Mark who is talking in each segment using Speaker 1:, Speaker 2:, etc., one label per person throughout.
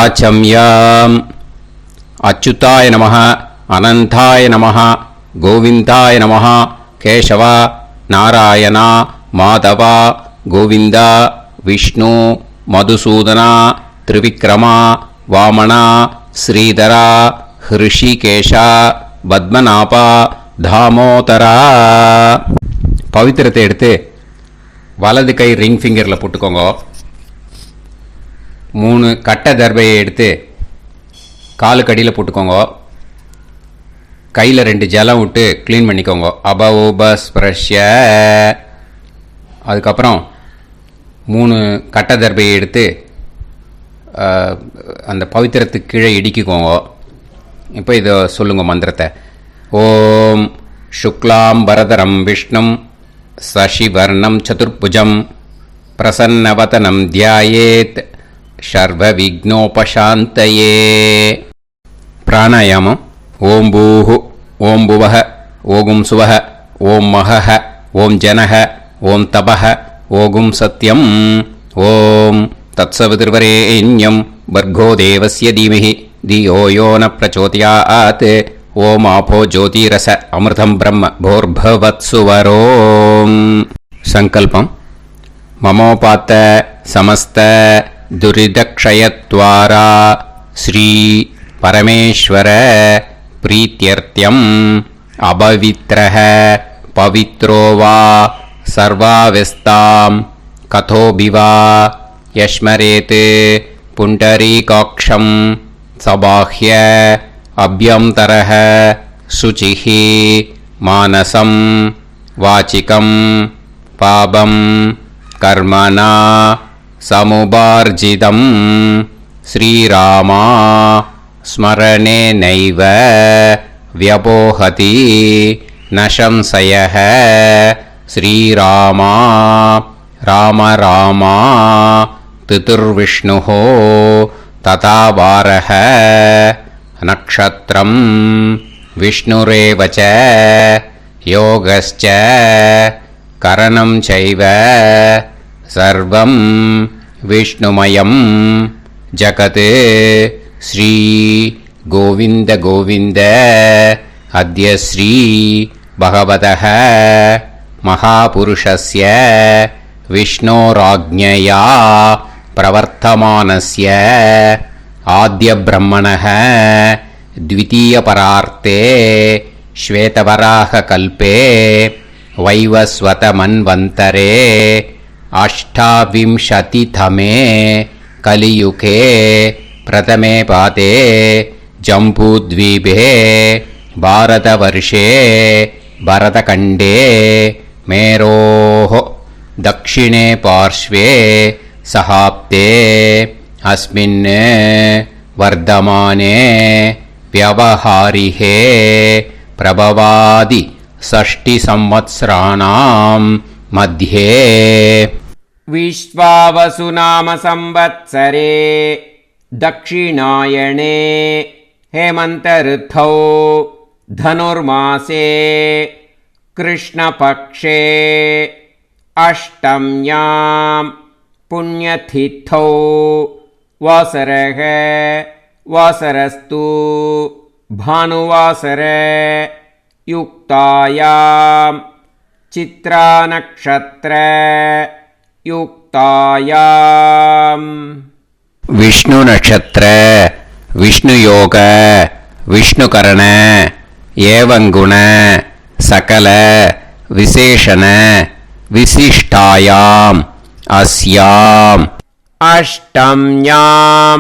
Speaker 1: ஆச்சம்யாம். அச்சுதாய நமஹ, அனந்தாய நமஹ, கோவிந்தாய நமஹ, கேசவா, நாராயணா, மாதவா, கோவிந்தா, விஷ்ணு, மதுசூதனா, திரிவிக்ரமா, வாமனா, ஸ்ரீதரா, ஹிருஷிகேஷா, பத்மநாபா, தாமோதரா. பவித்திரத்தை எடுத்து வலது கை ரிங் ஃபிங்கரில் போட்டுக்கோங்க. 3 கட்டை தர்பையை எடுத்து காலுக்கடியில் போட்டுக்கோங்க. கையில் 2 ஜலம் விட்டு க்ளீன் பண்ணிக்கோங்க. அபௌபஸ்பிரஷ்ய. அதுக்கப்புறம் 3 கட்டை தர்பையை எடுத்து அந்த பவித்திரத்துக்கு கீழே இடிக்கிக்கோங்க. இப்போ இதை சொல்லுங்க மந்திரத்தை. ஓம் சுக்லாம் வரதரம் விஷ்ணும் சசிவர்ணம் சதுர்புஜம் பிரசன்னவதனம் தியாயேத் சர்வ விக்னோபசாந்தயே. பிராணாயாமம். ஓம் பூஹு, ஓம் புவஹ, ஓகும் சுவஹ, ஓம் மஹஹ, ஓம் ஜனஹ, ஓம் தபஹ, ஓகும் சத்யம். ஓம் தத்சவிதுர்வரேண்யம் பர்கோ தேவஸ்ய தீமஹி தியோ யோ ந பிரச்சோதயாத். ஓம் ஆபோ ஜோதிரச அமிர்தம் பிரம்ம போர்பவத்சுவரோம். சங்கல்பம். மமோபாத்த சமஸ்த துரிதக்ஷயத்வாரா ஸ்ரீ பரமேஸ்வர பிரீத்யர்த்தியம் அபவித்ரஹ பவித்ரோ வா சர்வாவஸ்தாம் கதோபிவா யஸ்மரேத் புண்டரீகாக்ஷம் சபாஹ்ய அப்யந்தரஹ சுசிஹி மானசம் வாசிகம் பாபம் கர்மணா சமுபார்ஜிதம் ஸ்ரீராமா ஸ்மரணேனைவ வ்யபோஹதி நசம்சயஹ. ஸ்ரீராமா ராம ராமா திதிர்விஷ்ணுஹோ ததா வாரஹ. நக்ஷத்ரம் விஷ்ணுரேவச யோகஸ்ச கரணம் சைவ சர்வம் விஷ்ணுமயம் ஜகத். ஸ்ரீ கோவிந்த கோவிந்த அத்ய ஸ்ரீ பகவதः மகாபுருஷஸ்ய விஷ்ணோராஜ்ஞயா பிரவர்த்தமானஸ்ய ஆத்ய பிரம்மணः த்விதீயபரார்த்தே ஸ்வேதவராக கல்பே வைவஸ்வத மன்வந்தரே அஷ்டாவிம்சதிதமே கலியுகே பிரதமே பாதே ஜம்பூத்வீபே பாரதவர்ஷே பரதகண்டே மேரோः தக்ஷிணே பார்ஷ்வே சஹாப்தே அஸ்மின் வர்தமானே व्यवहारिहे प्रभवादि षष्टि संवत्सराणां मध्ये
Speaker 2: विश्वावसु नाम संवत्सरे दक्षिणायणे हेमंत ऋतौ धनुर्मासे कृष्णपक्षे अष्टम्यां पुण्यतिथौ वासरः वासरस्तु भानुवासर युक्तायां चित्रा नक्षत्र युक्तायां
Speaker 1: विष्णु नक्षत्र विष्णु योग विष्णुकरण एवं गुण सकल विशेषण विशिष्टायां अस्यां
Speaker 2: अष्टम्यां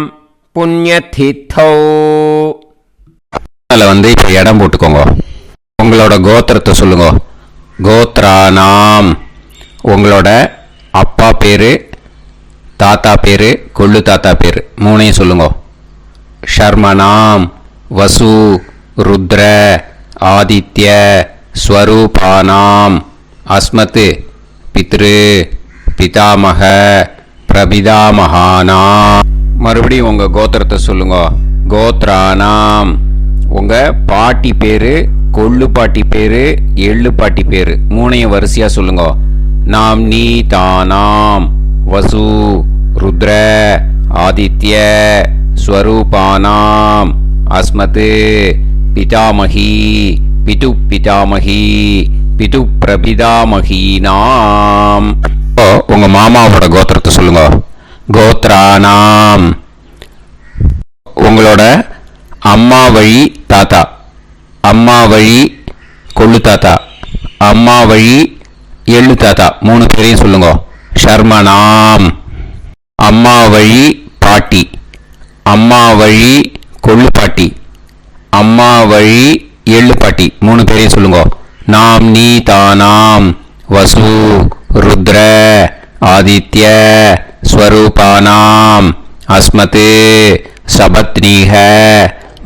Speaker 2: புண்ணியதித்தோ.
Speaker 1: அதில் இப்போ இடம் போட்டுக்கோங்க. உங்களோட கோத்திரத்தை சொல்லுங்க. கோத்ரானாம். உங்களோட அப்பா பேர், தாத்தா பேர், கொள்ளு தாத்தா பேர் 3ஐயும் சொல்லுங்க. ஷர்மனாம் வசு ருத்ர ஆதித்ய ஸ்வரூபானாம் அஸ்மத் பித்ரு பிதாமக பிரபிதாமகானாம். மறுபடியும் உங்கள் கோத்திரத்தை சொல்லுங்க. கோத்ரானாம். உங்கள் பாட்டி பேர், கொள்ளு பாட்டி பேர், எள்ளு பாட்டி பேர் 3ஐயும் வரிசையாக சொல்லுங்க. நாம் நீ தானாம் வசு ருத்ர ஆதித்ய ஸ்வரூபானாம் அஸ்மத் பிதாமகி பிது பிதாமகி பிது பிரபிதாமகீனாம். இப்போ உங்க மாமாவோட கோத்திரத்தை சொல்லுங்க. கோத்ரானாம் உங்களோட அம்மா வழி தாத்தா, அம்மா வழி கொள்ளு தாத்தா, அம்மா வழி எள்ளு தாத்தா, 3 பேரையும் சொல்லுங்க. ஷர்மனாம் அம்மா வழி பாட்டி, அம்மா வழி கொள்ளு பாட்டி, அம்மா வழி எள்ளு பாட்டி, 3 பேரையும் சொல்லுங்க. நாம் நீ தானாம் வசு ருத்ர ஆதித்ய ஸ்வரூபானாம் அஸ்மத் சபத்னீஹ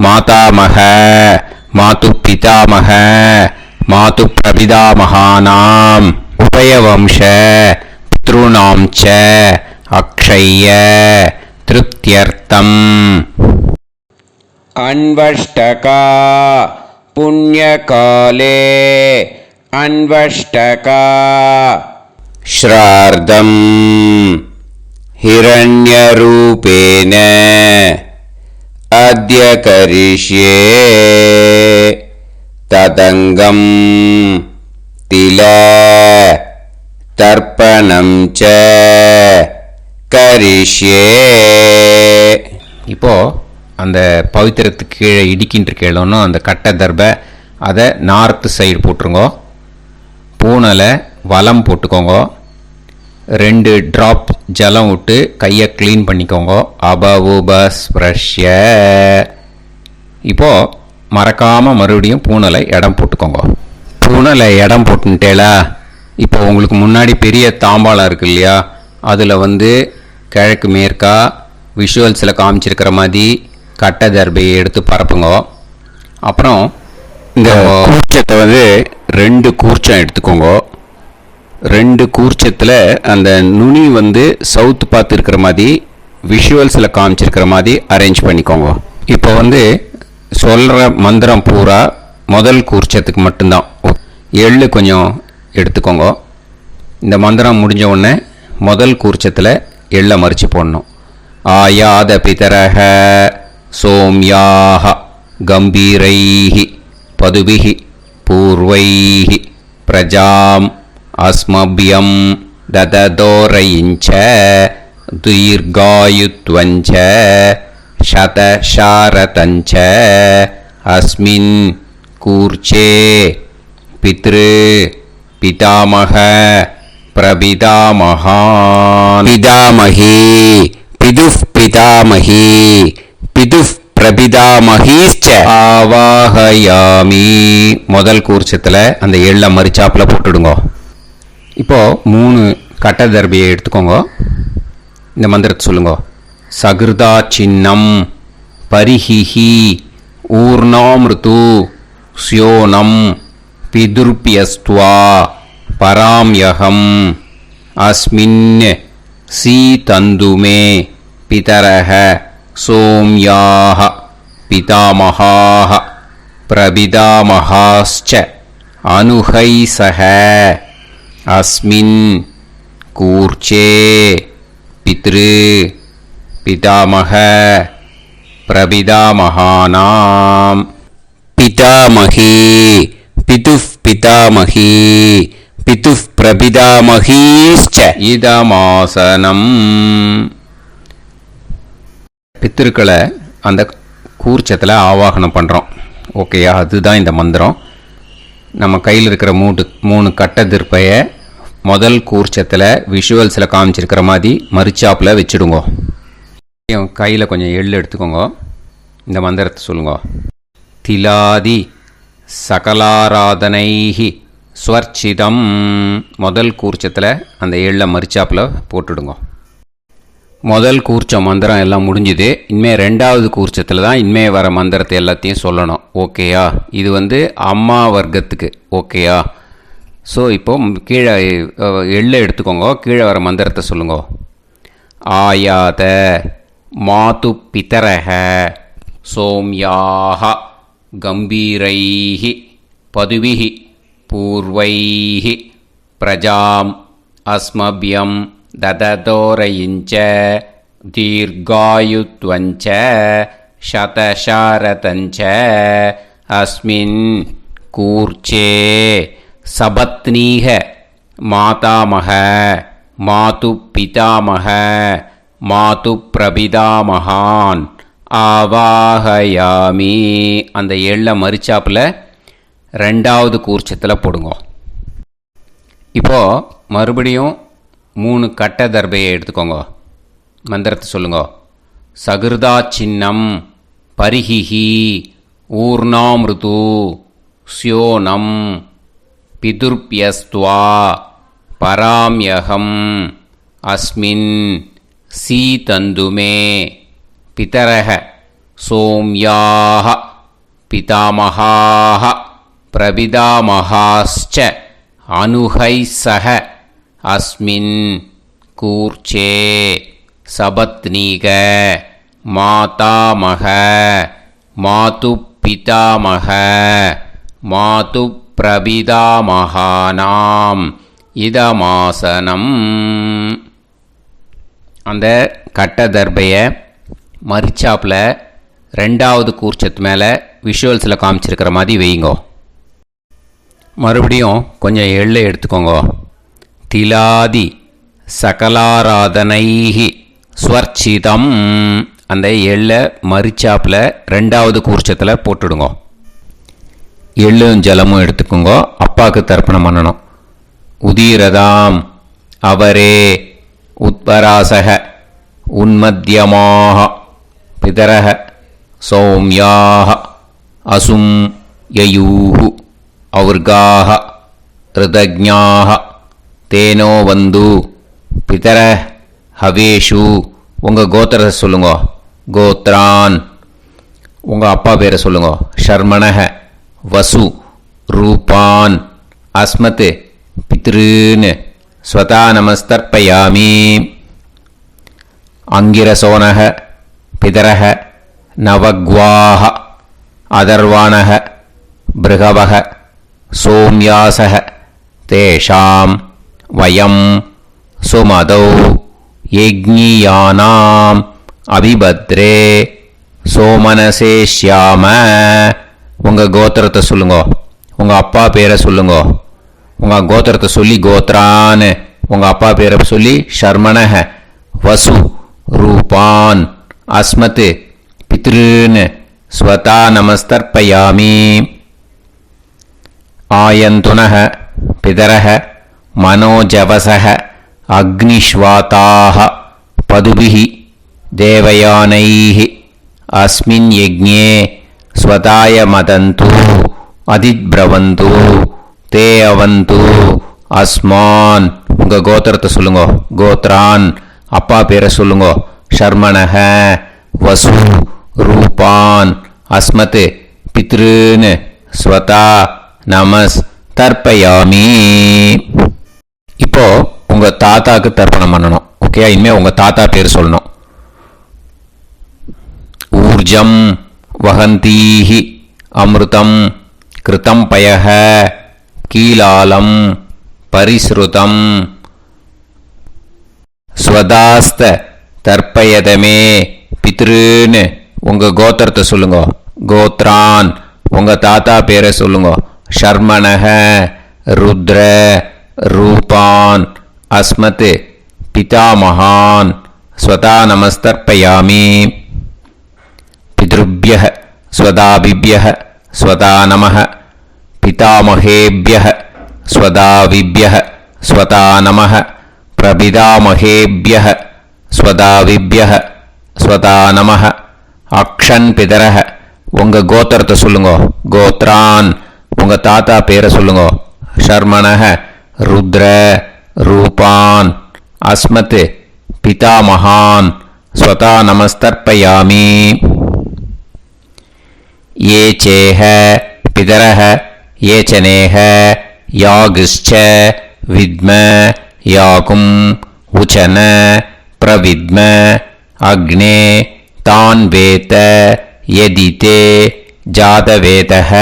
Speaker 1: மாதாமக மாது பிதாமக மாது பிரபிதாமகானாம் உபயவம்ச பித்ருணாம் ச அக்ஷய்ய திருப்தியர்த்தம்.
Speaker 2: अन्वष्टका पुण्यकाले अन्वष्टका
Speaker 1: श्रार्धं हिरण्यरूपेण अद्य करिष्ये तदङ्गं तिल तर्पणं च करिष्ये. இப்போ அந்த பவித்திரத்துக்கு கீழே இடிக்கின்ற கேளோன்னு அந்த கட்டை தர்பை அதை நார்த்து சைடு போட்டுருங்கோ. பூனலை வலம் போட்டுக்கோங்க. 2 ட்ராப் ஜலம் விட்டு கையை க்ளீன் பண்ணிக்கோங்க. அபவுபஸ்ப்ரஷ்ய. இப்போது மறக்காமல் மறுபடியும் பூனலை இடம் போட்டுக்கோங்க. பூனலை இடம் போட்டுட்டேலா. இப்போ உங்களுக்கு முன்னாடி பெரிய தாம்பாளம் இருக்கு இல்லையா, அதில் கிழக்கு மேற்கா விஷுவல்ஸில் காமிச்சிருக்கிற மாதிரி கட்டை தர்பையை எடுத்து பரப்புங்க. அப்புறம் இந்த கூர்ச்சத்தை 2 கூர்ச்சம் எடுத்துக்கோங்க. 2 கூர்ச்சத்தில் அந்த நுனி சவுத்து பார்த்து இருக்கிற மாதிரி விஷுவல்ஸில் காமிச்சிருக்கிற மாதிரி அரேஞ்ச் பண்ணிக்கோங்க. இப்போ சொல்கிற மந்திரம் பூரா முதல் கூர்ச்சத்துக்கு மட்டும்தான். எள்ளு கொஞ்சம் எடுத்துக்கோங்க. இந்த மந்திரம் முடிஞ்ச உடனே முதல் கூர்ச்சத்தில் எள்ளை மறித்து போடணும். ஆயாத பிதரஹ சோம்யாக கம்பீரைஹி பதுபிஹி பூர்வைஹி பிரஜாம் அஸ்மபியம் தததோரயிஞ்ச தீர்காயுத்வஞ்ச சதசாரதஞ்ச அஸ்மின் கூர்ச்சே பித்ரு பிதாமக பிரபிதாமகான் பிதாமகி பிதுஃப் பிதாமகி பிதுஃப் பிரபிதாமகீச்ச ஆவாஹயாமி. முதல் கூர்ச்சத்தில் அந்த எள்ளை மறிச்சாப்பில் போட்டுடுங்க. இப்போது 3 கட்டை தர்பையை எடுத்துக்கோங்க. இந்த மந்திரத்தை சொல்லுங்க. சகிருதா சின்னம் பரிஹிஹி ஊர்ணாமிருது ஸ்யோனம் பிதுர்பியஸ்துவா பராம்யகம் அஸ்மின் சீதந்துமே பிதரஹ சோம்யாஹ பிதாமகாஹ பிரபிதாமகாஸ்ச அனுஹைசஹ அஸ்மின் கூர்ச்சே பித்ரு பிதாமக பிரபிதாமகானாம் பிதாமகி பிதுஃப் பிதாமகி பிதுஃப் பிரபிதாமகீஸ்ச இதமாசனம். பித்திருக்களை அந்த கூர்ச்சத்தில் ஆவாகனம் பண்ணுறோம். ஓகேயா? அதுதான் இந்த மந்திரம். நம்ம கையில் இருக்கிற 3 கட்டை திருப்பையை முதல் கூர்ச்சத்தில் விஷுவல்ஸில் காமிச்சிருக்கிற மாதிரி மறிச்சாப்பில் வச்சுடுங்க. கையில் கொஞ்சம் எள்ளு எடுத்துக்கோங்க. இந்த மந்திரத்தை சொல்லுங்க. திலாதி சகலாராதனைஹி ஸ்வர்ச்சிதம். முதல் கூர்ச்சத்தில் அந்த எள்ளை மறிச்சாப்பில் போட்டுடுங்க. முதல் கூர்ச்சம் மந்திரம் எல்லாம் முடிஞ்சுது. இனிமேல் 2வது கூர்ச்சத்தில் தான் இனிமேல் வர மந்திரத்தை எல்லாத்தையும் சொல்லணும். ஓகேயா? இது அம்மா வர்க்கத்துக்கு. ஓகேயா? ஸோ இப்போ கீழே எள்ளை எடுத்துக்கோங்க. கீழே வர மந்திரத்தை சொல்லுங்க. ஆயாத மாது பிதரஹ சோம்யாக கம்பீரைஹி பதுவிஹி பூர்வைஹி பிரஜாம் அஸ்மபியம் தததோரயிஞ்ச தீர்காயுத்வஞ்ச சதசாரதஞ்ச அஸ்மின் கூர்ச்சே சபத்னீக மாதாமக மாது பிதாமக மாது பிரபிதாமகான் ஆவாஹயாமி. அந்த எள்ள மரிச்சாப்பில் ரெண்டாவது கூர்ச்சத்தில் போடுங்க. இப்போது மறுபடியும் 3 கட்ட தர்பையை எடுத்துக்கோங்க. மந்திரத்தை சொல்லுங்க. சகிருதா சின்னம் பரிஹிஹி ஊர்ணாமிருது ஸ்யோனம் பிதுர்பியஸ்துவா பராம்யகம் அஸ்மின் சீதந்துமே பிதரஹ சோம்யாஹ பிதாமஹாஹ பிரபிதாமஹாஸ்ச அனுஹைசஹ அஸ்மின் கூர்ச்சே சபத்னீக மாதாமக மாது பிதாமக மாது பிரபிதாமகானாம் இதமாசனம். அந்த கட்ட தர்பையை மரிச்சாப்பில் ரெண்டாவது கூர்ச்சத்து மேலே விஷுவல்ஸில் காமிச்சிருக்கிற மாதிரி வைங்கோ. மறுபடியும் கொஞ்சம் எள்ளை எடுத்துக்கோங்க. திலாதி சகலாராதனைஹி ஸ்வர்ச்சிதம். அந்த எள்ளை மரிச்சாப்பில் ரெண்டாவது கூர்ச்சத்தில் போட்டுடுங்க. எள்ளும் ஜலமும் எடுத்துக்கோங்க. அப்பாவுக்கு தர்ப்பணம் பண்ணணும். உதீரதாம் அவரே உத்வராசக உன்மத்யமாக பிதரக சௌம்யாக அசும் யயூஹு ஔர்காக ரிதஜ்ஞாக தேனோ வந்து பிதர ஹவேஷு. உங்கள் கோத்திரத்தை சொல்லுங்க. கோத்ரான். உங்கள் அப்பா பேரை சொல்லுங்க. ஷர்மணக வசு ரூபான் அஸ்மத் பித்ருன்னு ஸ்வதா நமஸ்தர்ப்பயாமி. அங்கிரசோனக பிதரக நவக்வாஹ அதர்வாணக பிருகவக சோம்யாசக தேஷாம் வயம் சுமதௌ யஜ்ஞியானாம் அபிபத்ரே சோமனசேஷ்யாம. உங்கள் கோத்திரத்தை சொல்லுங்க. உங்கள் அப்பா பேரை சொல்லுங்க. உங்கள் கோத்திரத்தை சொல்லி கோத்ரான்னு உங்கள் அப்பா பேரை சொல்லி ஷர்மணக வசு ரூபான் அஸ்மத் பித்ருன்னு ஸ்வதா நமஸ்தர்ப்பயாமி. ஆயந்துனக பிதரக மனோஜவசக அக்னிஷ்வாதாக பதுபிஹி தேவயானைஹி அஸ்மின் யஜ்ஞே ஸ்வதாய மதந்து அதித்ப்ரவந்து தே அவந்து அஸ்மான். உங்கள் கோத்திரத்தை சொல்லுங்க. கோத்ரான். அப்பா பேரை சொல்லுங்க. ஷர்மணக வசு ரூபான் அஸ்மத் பித்ருன்னு ஸ்வதா நமஸ் தர்ப்பயாமி. இப்போ உங்கள் தாத்தாக்கு தர்ப்பணம் பண்ணணும். ஓகே, இனிமேல் உங்கள் தாத்தா பேர் சொல்லணும். ஊர்ஜம் வகந்தீஹி அமிர்தம் கிருதம் பயஹ கீலாலம் பரிஸ்ருதம் ஸ்வதாஸ்த தர்ப்பயதமே பித்ருன்னு உங்கள் கோத்திரத்தை சொல்லுங்க. கோத்ரான். உங்கள் தாத்தா பேரை சொல்லுங்க. ஷர்மணக ருத்ர ரூபான் அஸ்மத் பிதாமகான் ஸ்வதா நமஸ்தர்ப்பயாமி. பித்ருப்யஹ ஸ்வதாபிப்யஹ ஸ்வதா நமः பிதாமகேப்யஹ ஸ்வதாவிப்யஹ ஸ்வதா நமः பிரபிதாமகேப்யஹ ஸ்வதாவிப்யஹ ஸ்வதா நமः. அக்ஷன் பிதரஹ. உங்கள் கோத்திரத்தை சொல்லுங்க. கோத்ரான். உங்கள் தாத்தா பேரை சொல்லுங்க. ஷர்மணக ருத்ர ரூபான் அஸ்மத் பிதாமகான் ஸ்வதா நமஸ்தர்ப்பயாமி. ये चेह पितरः ये चनेह यागश्च विद्म याकुं उचन प्रविद्म अग्ने तान् वेत यदिते जातवेतः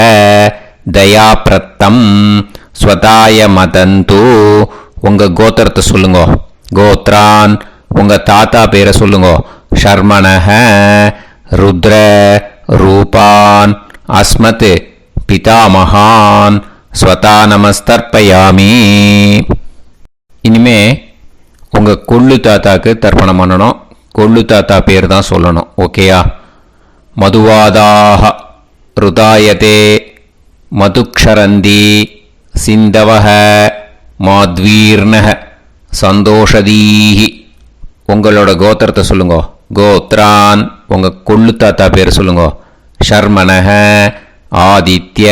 Speaker 1: दयाप्रत्तं स्वताय मदन्तु. உங்கள் கோத்திரத்தை சொல்லுங்க. கோத்ரான். உங்கள் தாத்தா பேரை சொல்லுங்க. ஷர்மணஹ ருத்ர ரூபான் அஸ்மத் பிதாமகான் ஸ்வதா நமஸ்தர்ப்பயாமி. இனிமே உங்கள் கொள்ளு தாத்தாக்கு தர்ப்பணம் பண்ணணும். கொள்ளு தாத்தா பேர் தான் சொல்லணும். ஓகேயா? மதுவாதாக ருதாயதே மதுக்ஷரந்தி சிந்தவஹ மாத்வீர்ணஹ சந்தோஷதீஹி. உங்களோட கோத்திரத்தை சொல்லுங்க. கோத்ரான் உங்கள் கொள்ளு தாத்தா பேர் சொல்லுங்க. ஷர்மணஹ ஆதித்ய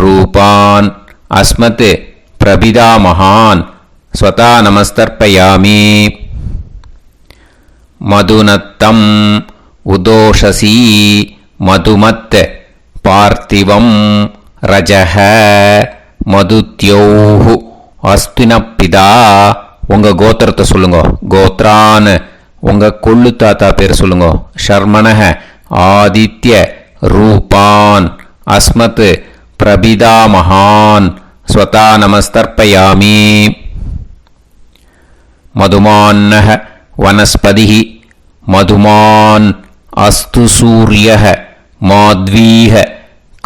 Speaker 1: ரூபான் அஸ்மத் பிரபிதாமகான் ஸ்வதா நமஸ்தர்ப்பயாமி. மதுநத்தம் உதோஷசி மதுமத் பார்த்திவம் ரஜஹ மதுத்யோஹு அஸ்தினப்பிதா. உங்கள் கோத்திரத்தை சொல்லுங்க. கோத்ரான் உங்கள் கொள்ளு தாத்தா பேர் சொல்லுங்க. ஷர்மணஹ ஆதித்ய ரூபான் அஸ்மத் பிரபிதாமகான் ஸ்வதா நமஸ்தர்ப்பயாமி. மதுமான்னஹ வனஸ்பதிஹ மதுமான் அஸ்து சூரியஹ மாத்வீஹ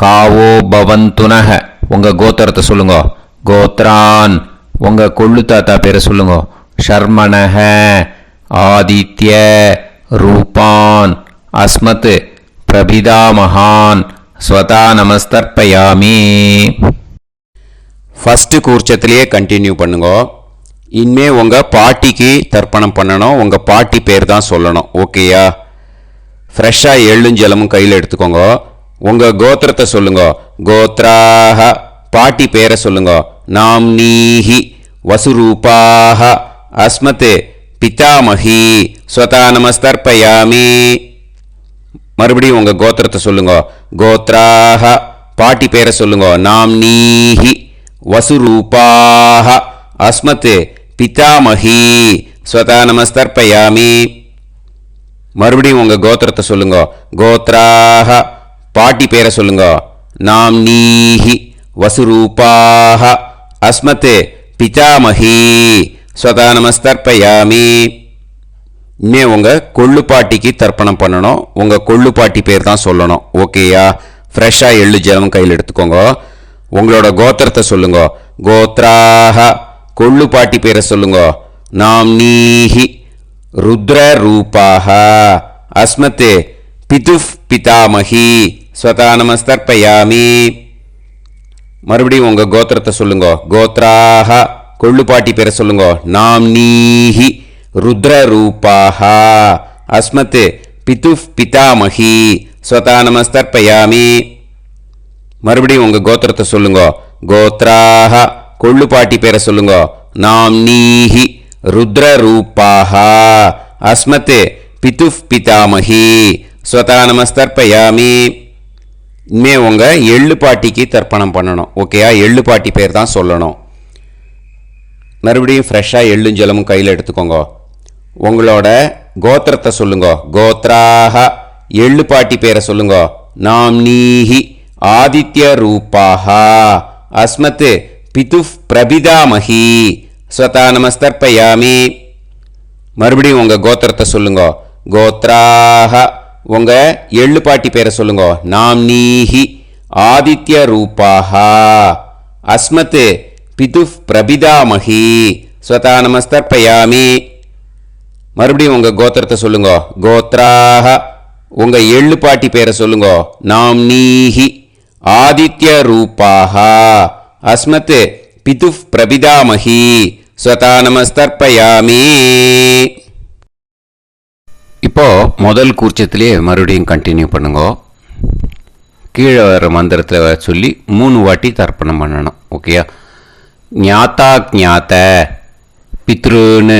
Speaker 1: காவோ பவந்துனஹ. உங்கள் கோத்திரத்தை சொல்லுங்க. கோத்ரான் உங்கள் கொள்ளு தாத்தா பேரை சொல்லுங்க. ஷர்மணஹ ஆதித்ய ரூபான் அஸ்மத் பிரபிதாமகான் ஸ்வதா நமஸ்தர்ப்பயாமி.
Speaker 3: ஃபஸ்ட்டு கூர்ச்சத்திலேயே கண்டினியூ பண்ணுங்க. இனிமே உங்கள் பாட்டிக்கு தர்ப்பணம் பண்ணணும். உங்கள் பாட்டி பேர் தான் சொல்லணும். ஓகேயா? ஃப்ரெஷ்ஷாக எள்ளும் ஜலமும் கையில் எடுத்துக்கோங்க. உங்கள் கோத்திரத்தை சொல்லுங்க. கோத்ராஹ பாட்டி பேரை சொல்லுங்க. நாம்னீஹி வசுரூபாஹ அஸ்மத் பிதாமஹி ஸ்வதா நமஸ்தர்ப்பயாமி. மறுபடியும் உங்கள் கோத்திரத்தை சொல்லுங்க. கோத்ராஹ பாட்டி பேரை சொல்லுங்க. நாம்னீஹி வசுரூபாஹ அஸ்மத் பிதாமஹி ஸ்வதா நமஸ்தர்ப்பயாமி. மறுபடியும் உங்கள் கோத்திரத்தை சொல்லுங்க. கோத்ராஹ பாட்டி பேரை சொல்லுங்க. நாம்னீஹி வசுரூபாஹ அஸ்மத் பிதாமஹி ஸ்வதா நமஸ்தர்ப்பயாமி. இனிமே உங்கள் கொள்ளு பாட்டிக்கு தர்ப்பணம் பண்ணணும். உங்கள் கொள்ளு பாட்டி பேர் தான் சொல்லணும். ஓகேயா? ஃப்ரெஷ்ஷாக எள்ளு ஜலம் கையில் எடுத்துக்கோங்க. உங்களோட கோத்திரத்தை சொல்லுங்க. கோத்ராஹ கொள்ளு பாட்டி பேரை சொல்லுங்க. நாம்னீஹி ருத்ர ரூபாஹ அஸ்மத் பிதுஃப் பிதாமஹி ஸ்வதா நமஸ்தர்ப்பயாமி. மறுபடியும் உங்கள் கோத்திரத்தை சொல்லுங்க. கோத்ராஹ கொள்ளு பாட்டி பேரை சொல்லுங்க. நாம்னீஹி ருத்ர ரூபாஹ அஸ்மத் பிதுஃப் பிதாமஹி ஸ்வதா நமஸ்தர்ப்பயாமி. மறுபடியும் உங்கள் கோத்திரத்தை சொல்லுங்க. கோத்ராஹ கொள்ளு பாட்டி பேரை சொல்லுங்க. நாம்னீஹி ருத்ர ரூபாஹ அஸ்மத் பிதுஃப் பிதாமஹி ஸ்வதா நமஸ்தர்ப்பயாமி. இனிமே உங்கள் எள்ளு பாட்டிக்கு தர்ப்பணம் பண்ணணும். ஓகேயா? எள்ளு பாட்டி பேர் தான் சொல்லணும். மறுபடியும் ஃப்ரெஷ்ஷாக எள்ளும் ஜலமும் கையில் எடுத்துக்கோங்க. உங்களோட கோத்திரத்தை சொல்லுங்க. கோத்ராஹ எள்ளு பாட்டி பேரை சொல்லுங்க. நாம்னீஹி ஆதித்ய ரூபாஹ அஸ்மத் பிதுஃப் பிரபிதாமஹி ஸ்வதா நமஸ்தர்ப்பயாமி. மறுபடியும் உங்கள் கோத்திரத்தை சொல்லுங்க. கோத்ராஹ உங்கள் எள்ளு பாட்டி பேரை சொல்லுங்க. நாம்னீஹி ஆதித்ய ரூபாஹ அஸ்மத் பிதுஃப் பிரபிதாமஹி ஸ்வதா நமஸ்தர்ப்பயாமி. மறுபடியும் உங்கள் கோத்திரத்தை சொல்லுங்க. கோத்ராஹ உங்கள் எள்ளு பாட்டி பேரை சொல்லுங்க. நாம்னீஹி ஆதித்ய ரூபாஹ அஸ்மத் பிதுஃப் பிரபிதாமஹி ஸ்வதா நமஸ்தர்ப்பயாமி.
Speaker 1: இப்போ முதல் கூர்ச்சத்திலே மறுபடியும் கண்டினியூ பண்ணுங்க. கீழே வர மந்திரத்தில் சொல்லி 3 வாட்டி தர்ப்பணம் பண்ணணும். ஓகேயா? ஞாத்தா ஞாத்த பித்ருன்னு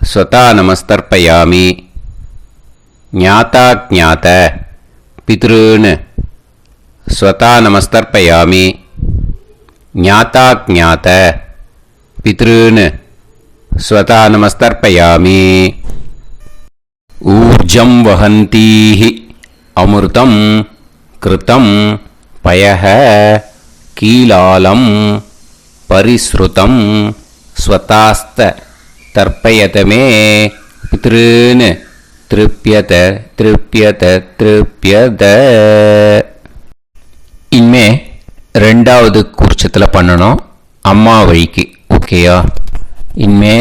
Speaker 1: ஸ்வதா நமஸ்தர்ப்பயாமி. ஞாத்தா ஞாத்த பித்ருன்னு ஸ்வதா நமஸ்தர்ப்பயாமி. ஞாத்தா ஞாத்த பித்ருன்னு ஸ்வதா நமஸ்தர்ப்பயாமி. ஊர்ஜம் வஹந்தீஹி அமிர்தம் கிருதம் பயஹ கீலாலம் பரிஸ்ருதம் ஸ்வதாஸ்த தர்ப்பயதமே பித்ருன்னு திருப்பியத திருப்பியத திருப்பியத. இனிமே ரெண்டாவது கூர்ச்சத்தில் பண்ணணும் அம்மா வழிக்கு. ஓகேயா? இனிமே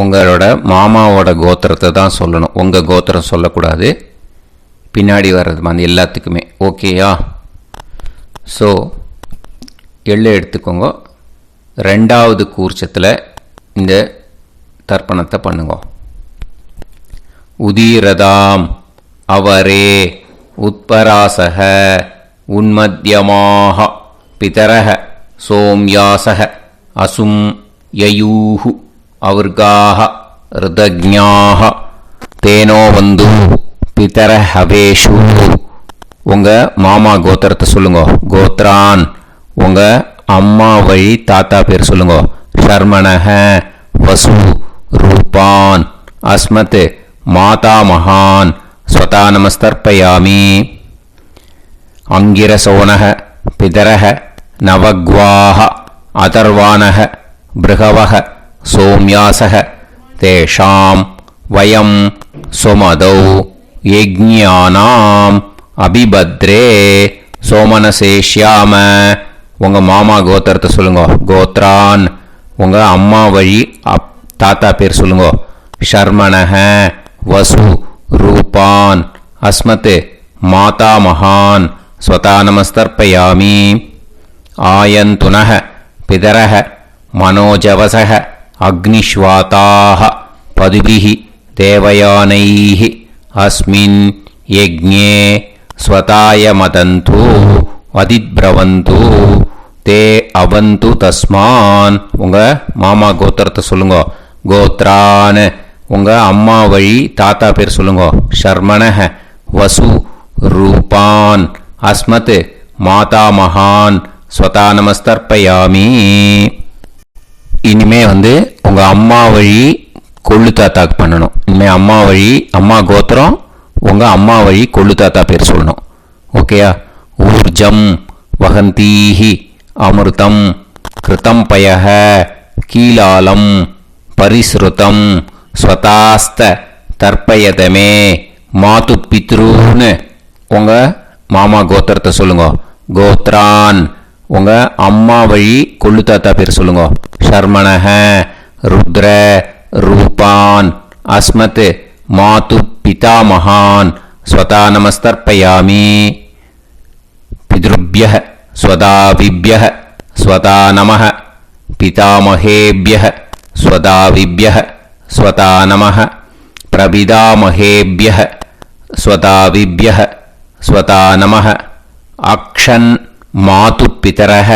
Speaker 1: உங்களோட மாமாவோட கோத்திரத்தை தான் சொல்லணும், உங்கள் கோத்திரம் சொல்லக்கூடாது. பின்னாடி வர்றது மாதிரி எல்லாத்துக்குமே. ஓகேயா? ஸோ எள்ளு எடுத்துக்கோங்க. ரெண்டாவது கூர்ச்சத்தில் இந்த தர்ப்பணத்தை பண்ணுங்க. உதீரதாம் அவரே உத்பராசக உன்மத்யமாக பிதரக சோம்யாசக அசும் யயூஹு அவர்காக ருதஜ்ஞாக தேனோ வந்து பிதர ஹவேஷு. உங்கள் மாமா கோத்திரத்தை சொல்லுங்க. கோத்ரான் உங்கள் அம்மா வழி தாத்தா பேர் சொல்லுங்க. ஷர்மணக வசு ரூபான் அஸ்மத் மாதா மகான் ஸ்வதா நமஸ்தர்ப்பயாமி. அங்கிரசோனக பிதரக நவக்வாக அதர்வானக பிருகவக சோம்யாசக தேஷாம் வயம் சுமதௌ யஜ்ஞானாம் அபிபத்ரே சோமனசேஷ்யாம. உங்கள் மாமா கோத்திரத்தை சொல்லுங்க. கோத்ரான் உங்கள் அம்மா வழி தாத்தா பேர் சொல்லுங்க. ஷர்மணக வசு ரூபான் அஸ்மத் மாதா மகான் ஸ்வதா நமஸ்தர்ப்பயாமி. ஆயந்துனக பிதரக மனோஜவசக அக்னிஷ்வாதாக பதுபிஹி தேவயானைஹி அஸ்மின் யஜ்ஞே ஸ்வதாய மதந்து அதிப்ரவந்து தே அவந்து தஸ்மான். உங்கள் மாமா கோத்திரத்தை சொல்லுங்க. கோத்ரான் உங்கள் அம்மா வழி தாத்தா பேர் சொல்லுங்க. ஷர்மணக வசு ரூபான் அஸ்மத் மாதா மகான் ஸ்வதா நமஸ்தர்ப்பயாமி. இனிமே உங்கள் அம்மா வழி கொள்ளு தாத்தாக்கு பண்ணணும். இனிமேல் அம்மா வழி அம்மா கோத்திரம் உங்கள் அம்மா வழி கொள்ளு தாத்தா பேர் சொல்லணும். ஓகேயா? ஊர்ஜம் வகந்தீஹி அமிர்தம் கிருதம் பயஹ கீலாலம் பரிஸ்ருதம் ஸ்வதாஸ்த தர்ப்பயதமே மாது பித்ருன்னு உங்கள் மாமா கோத்திரத்தை சொல்லுங்க. கோத்ரான் உங்கள் அம்மா வழி கொள்ளு தாத்தா பேர் சொல்லுங்க. ஷர்மணக ருத்ர ரூபான் அஸ்மத் மாது பிதாமகான் ஸ்வதா நமஸ்தர்ப்பயாமி. பித்ருப்யः ஸ்வதாவிப்யः ஸ்வதா நமः பிதாமகேப்யः ஸ்வதாவிப்யः ஸ்வதா நமः பிரபிதாமகேப்யः ஸ்வதாவிப்யः ஸ்வதா நமः. அக்ஷன் மாது பிதரக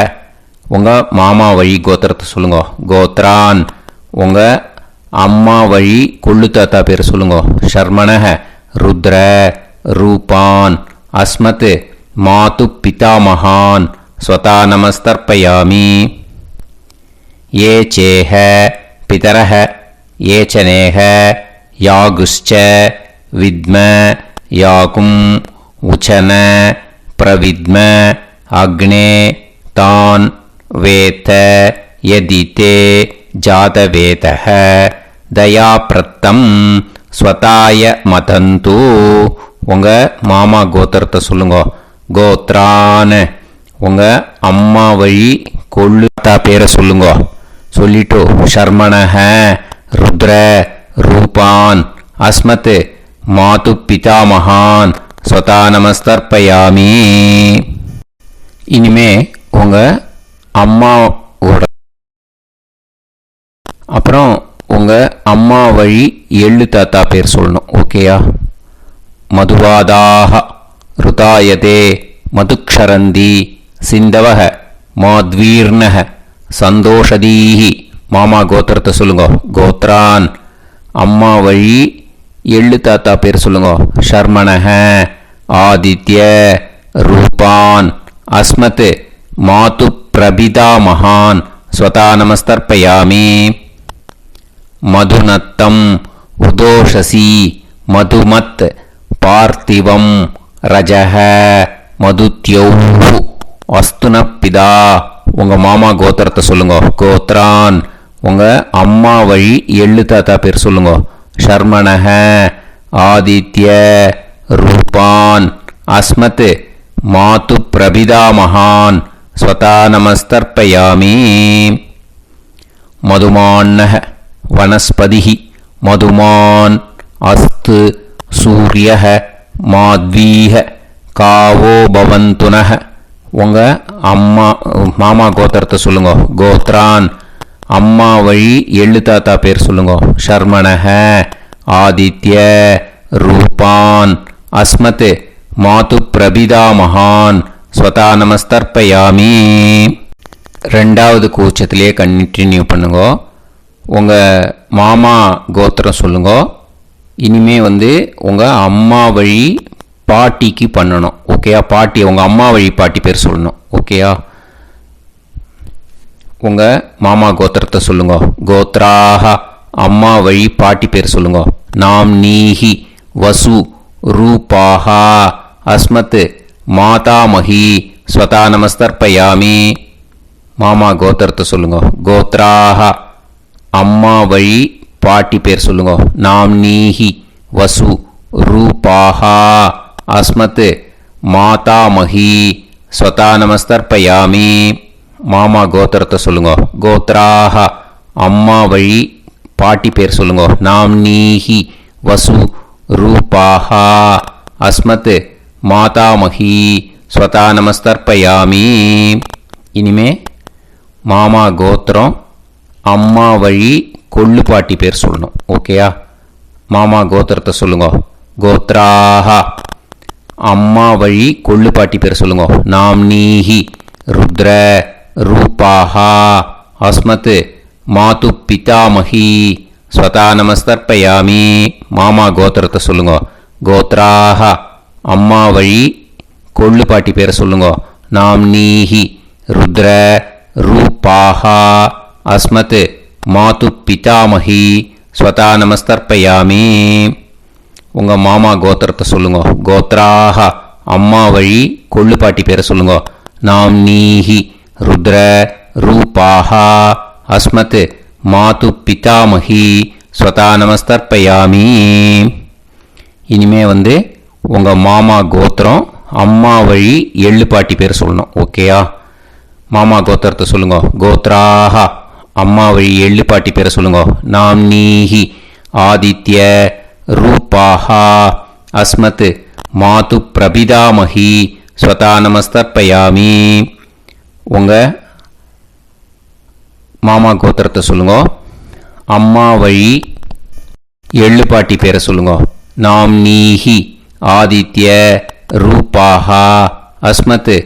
Speaker 1: உங்கள் மாமா வழி கோத்திரத்தை சொல்லுங்க. கோத்ரான் உங்கள் அம்மா வழி கொள்ளு தாத்தா பேர் சொல்லுங்க. ஷர்மணக ருத்ர ரூபான் அஸ்மத் மாது பிதாமகான் ஸ்வதா நமஸ்தர்ப்பயாமி. ये चेह पितरः ये च नेह यागुश्च विद्म याकुम् उचन प्रविद्म अग्ने तान् वेत यदिते जातवेतः दयाप्रत्तम् स्वताय मदन्तु. உங்கள் மாமா கோத்திரத்தை சொல்லுங்க. கோத்ரான் உங்கள் அம்மா வழி கொள்ளு தாத்தா பேரை சொல்லுங்க. சொல்லிட்டு ஷர்மணக ருத்ர ரூபான் அஸ்மத் மாது பிதாமகான் ஸ்வதா நமஸ்தர்ப்பயாமி. இனிமே உங்கள் அம்மாவோட அப்புறம் உங்கள் அம்மா வழி எள்ளு தாத்தா பேர் சொல்லணும். ஓகேயா? மதுவாதாக ருதாயதே மதுக்ஷரந்தி சிந்தவக மாத்வீர்ணக சந்தோஷதீஹி. மாமா கோத்திரத்தை சொல்லுங்க. கோத்ரான் அம்மா வழி எள்ளு தாத்தா பேர் சொல்லுங்க. ஷர்மணக ஆதித்ய ரூபான் அஸ்மத் மாது பிரபிதாமகான் ஸ்வதா நமஸ்தர்ப்பயாமி. மதுநத்தம் உதோஷசி மதுமத் பார்த்திவம் ரஜக மதுத்யௌஹு அஸ்துனப்பிதா. உங்கள் மாமா கோத்திரத்தை சொல்லுங்க. கோத்ரான் உங்கள் அம்மா வழி எள்ளு தாத்தா பேர் சொல்லுங்க. ஷர்மணஹ ஆதித்ய ரூபான் அஸ்மத் மாது பிரபிதாமகான் ஸ்வதா நமஸ்தர்ப்பயாமி. மதுமான்னஹ வனஸ்பதிஹி மதுமான் அஸ்து சூரியஹ மாத்வீஹ காவோ பவந்துனஹ. உங்கள் மாமா கோத்திரத்தை சொல்லுங்க. கோத்ரான் அம்மா வழி எள்ளு தாத்தா பேர் சொல்லுங்க. ஷர்மணஹ ஆதித்ய ரூபான் அஸ்மத் மாது பிரபிதாமகான் ஸ்வதா நமஸ்தர்ப்பயாமி. ரெண்டாவது கூச்சத்திலே கண்டினியூ பண்ணுங்க. உங்கள் மாமா கோத்திரம் சொல்லுங்க. இனிமே உங்கள் அம்மா வழி பாட்டிக்கு பண்ணணும். ஓகேயா? பாட்டி உங்கள் அம்மா வழி பாட்டி பேர் சொல்லணும். ஓகேயா? உங்கள் மாமா கோத்திரத்தை சொல்லுங்க. கோத்ராஹ அம்மா வழி பாட்டி பேர் சொல்லுங்க. நாம் நீஹி வசு ரூபாஹா அஸ்மத் மாதாமஹி ஸ்வதா நமஸ்தர்ப்பயாமி. மாமா கோத்திரத்தை சொல்லுங்க. கோத்ராஹ அம்மா வழி பாட்டி பேர் சொல்லுங்க. நாம் நீஹி வசு ரூபாஹா அஸ்மத் மாதாமஹி ஸ்வதா நமஸ்தர்ப்பயாமி. மாமா கோத்திரத்தை சொல்லுங்க. கோத்ராஹ அம்மா வழி பாட்டி பேர் சொல்லுங்க. நாம் நீஹி வசு ரூபாஹா அஸ்மத் மாதாமஹி ஸ்வதா நமஸ்தர்ப்பயாமி. இனிமே மாமா கோத்திரம் அம்மா வழி கொள்ளு பாட்டி பேர் சொல்லணும். ஓகேயா? மாமா கோத்திரத்தை சொல்லுங்க. கோத்ராஹ அம்மா வழி கொள்ளு பாட்டி பேர் சொல்லுங்க. நாம் நீஹி ருத்ர ரூபாஹா அஸ்மத் மாது பிதாமஹி ஸ்வதா நமஸ்தர்ப்பயாமி. மாமா கோத்திரத்தை சொல்லுங்க. கோத்ராஹ அம்மா வழி கொள்ளு பாட்டி பேரை சொல்லுங்க. நாம் நீஹி ருத்ர ரூபாஹா அஸ்மத் மாது பிதாமஹி ஸ்வதா நமஸ்தர்ப்பயாமி. உங்கள் மாமா கோத்திரத்தை சொல்லுங்க. கோத்ராஹ அம்மா வழி கொள்ளு பாட்டி பேரை சொல்லுங்க. நாம் நீஹி ருத்ர ரூபாஹா அஸ்மத் மாது பிதாமஹி ஸ்வதா நமஸ்தர்ப்பயாமி. இனிமே உங்கள் மாமா கோத்திரம் அம்மா வழி எள்ளு பாட்டி பேர் சொல்லணும். ஓகேயா? மாமா கோத்திரத்தை சொல்லுங்க. கோத்ராஹ அம்மா வழி எள்ளு பாட்டி பேரை சொல்லுங்க. நாம் நீஹி ஆதித்ய ரூபாஹா அஸ்மத் மாது பிரபிதாமஹி ஸ்வதா நமஸ்தர்ப்பயாமி. உங்கள் மாமா கோத்திரத்தை சொல்லுங்க. அம்மா வழி எள்ளு பாட்டி பேரை சொல்லுங்க. நாம் நீஹி ஆதித்ய ரூபாஹா அஸ்மத்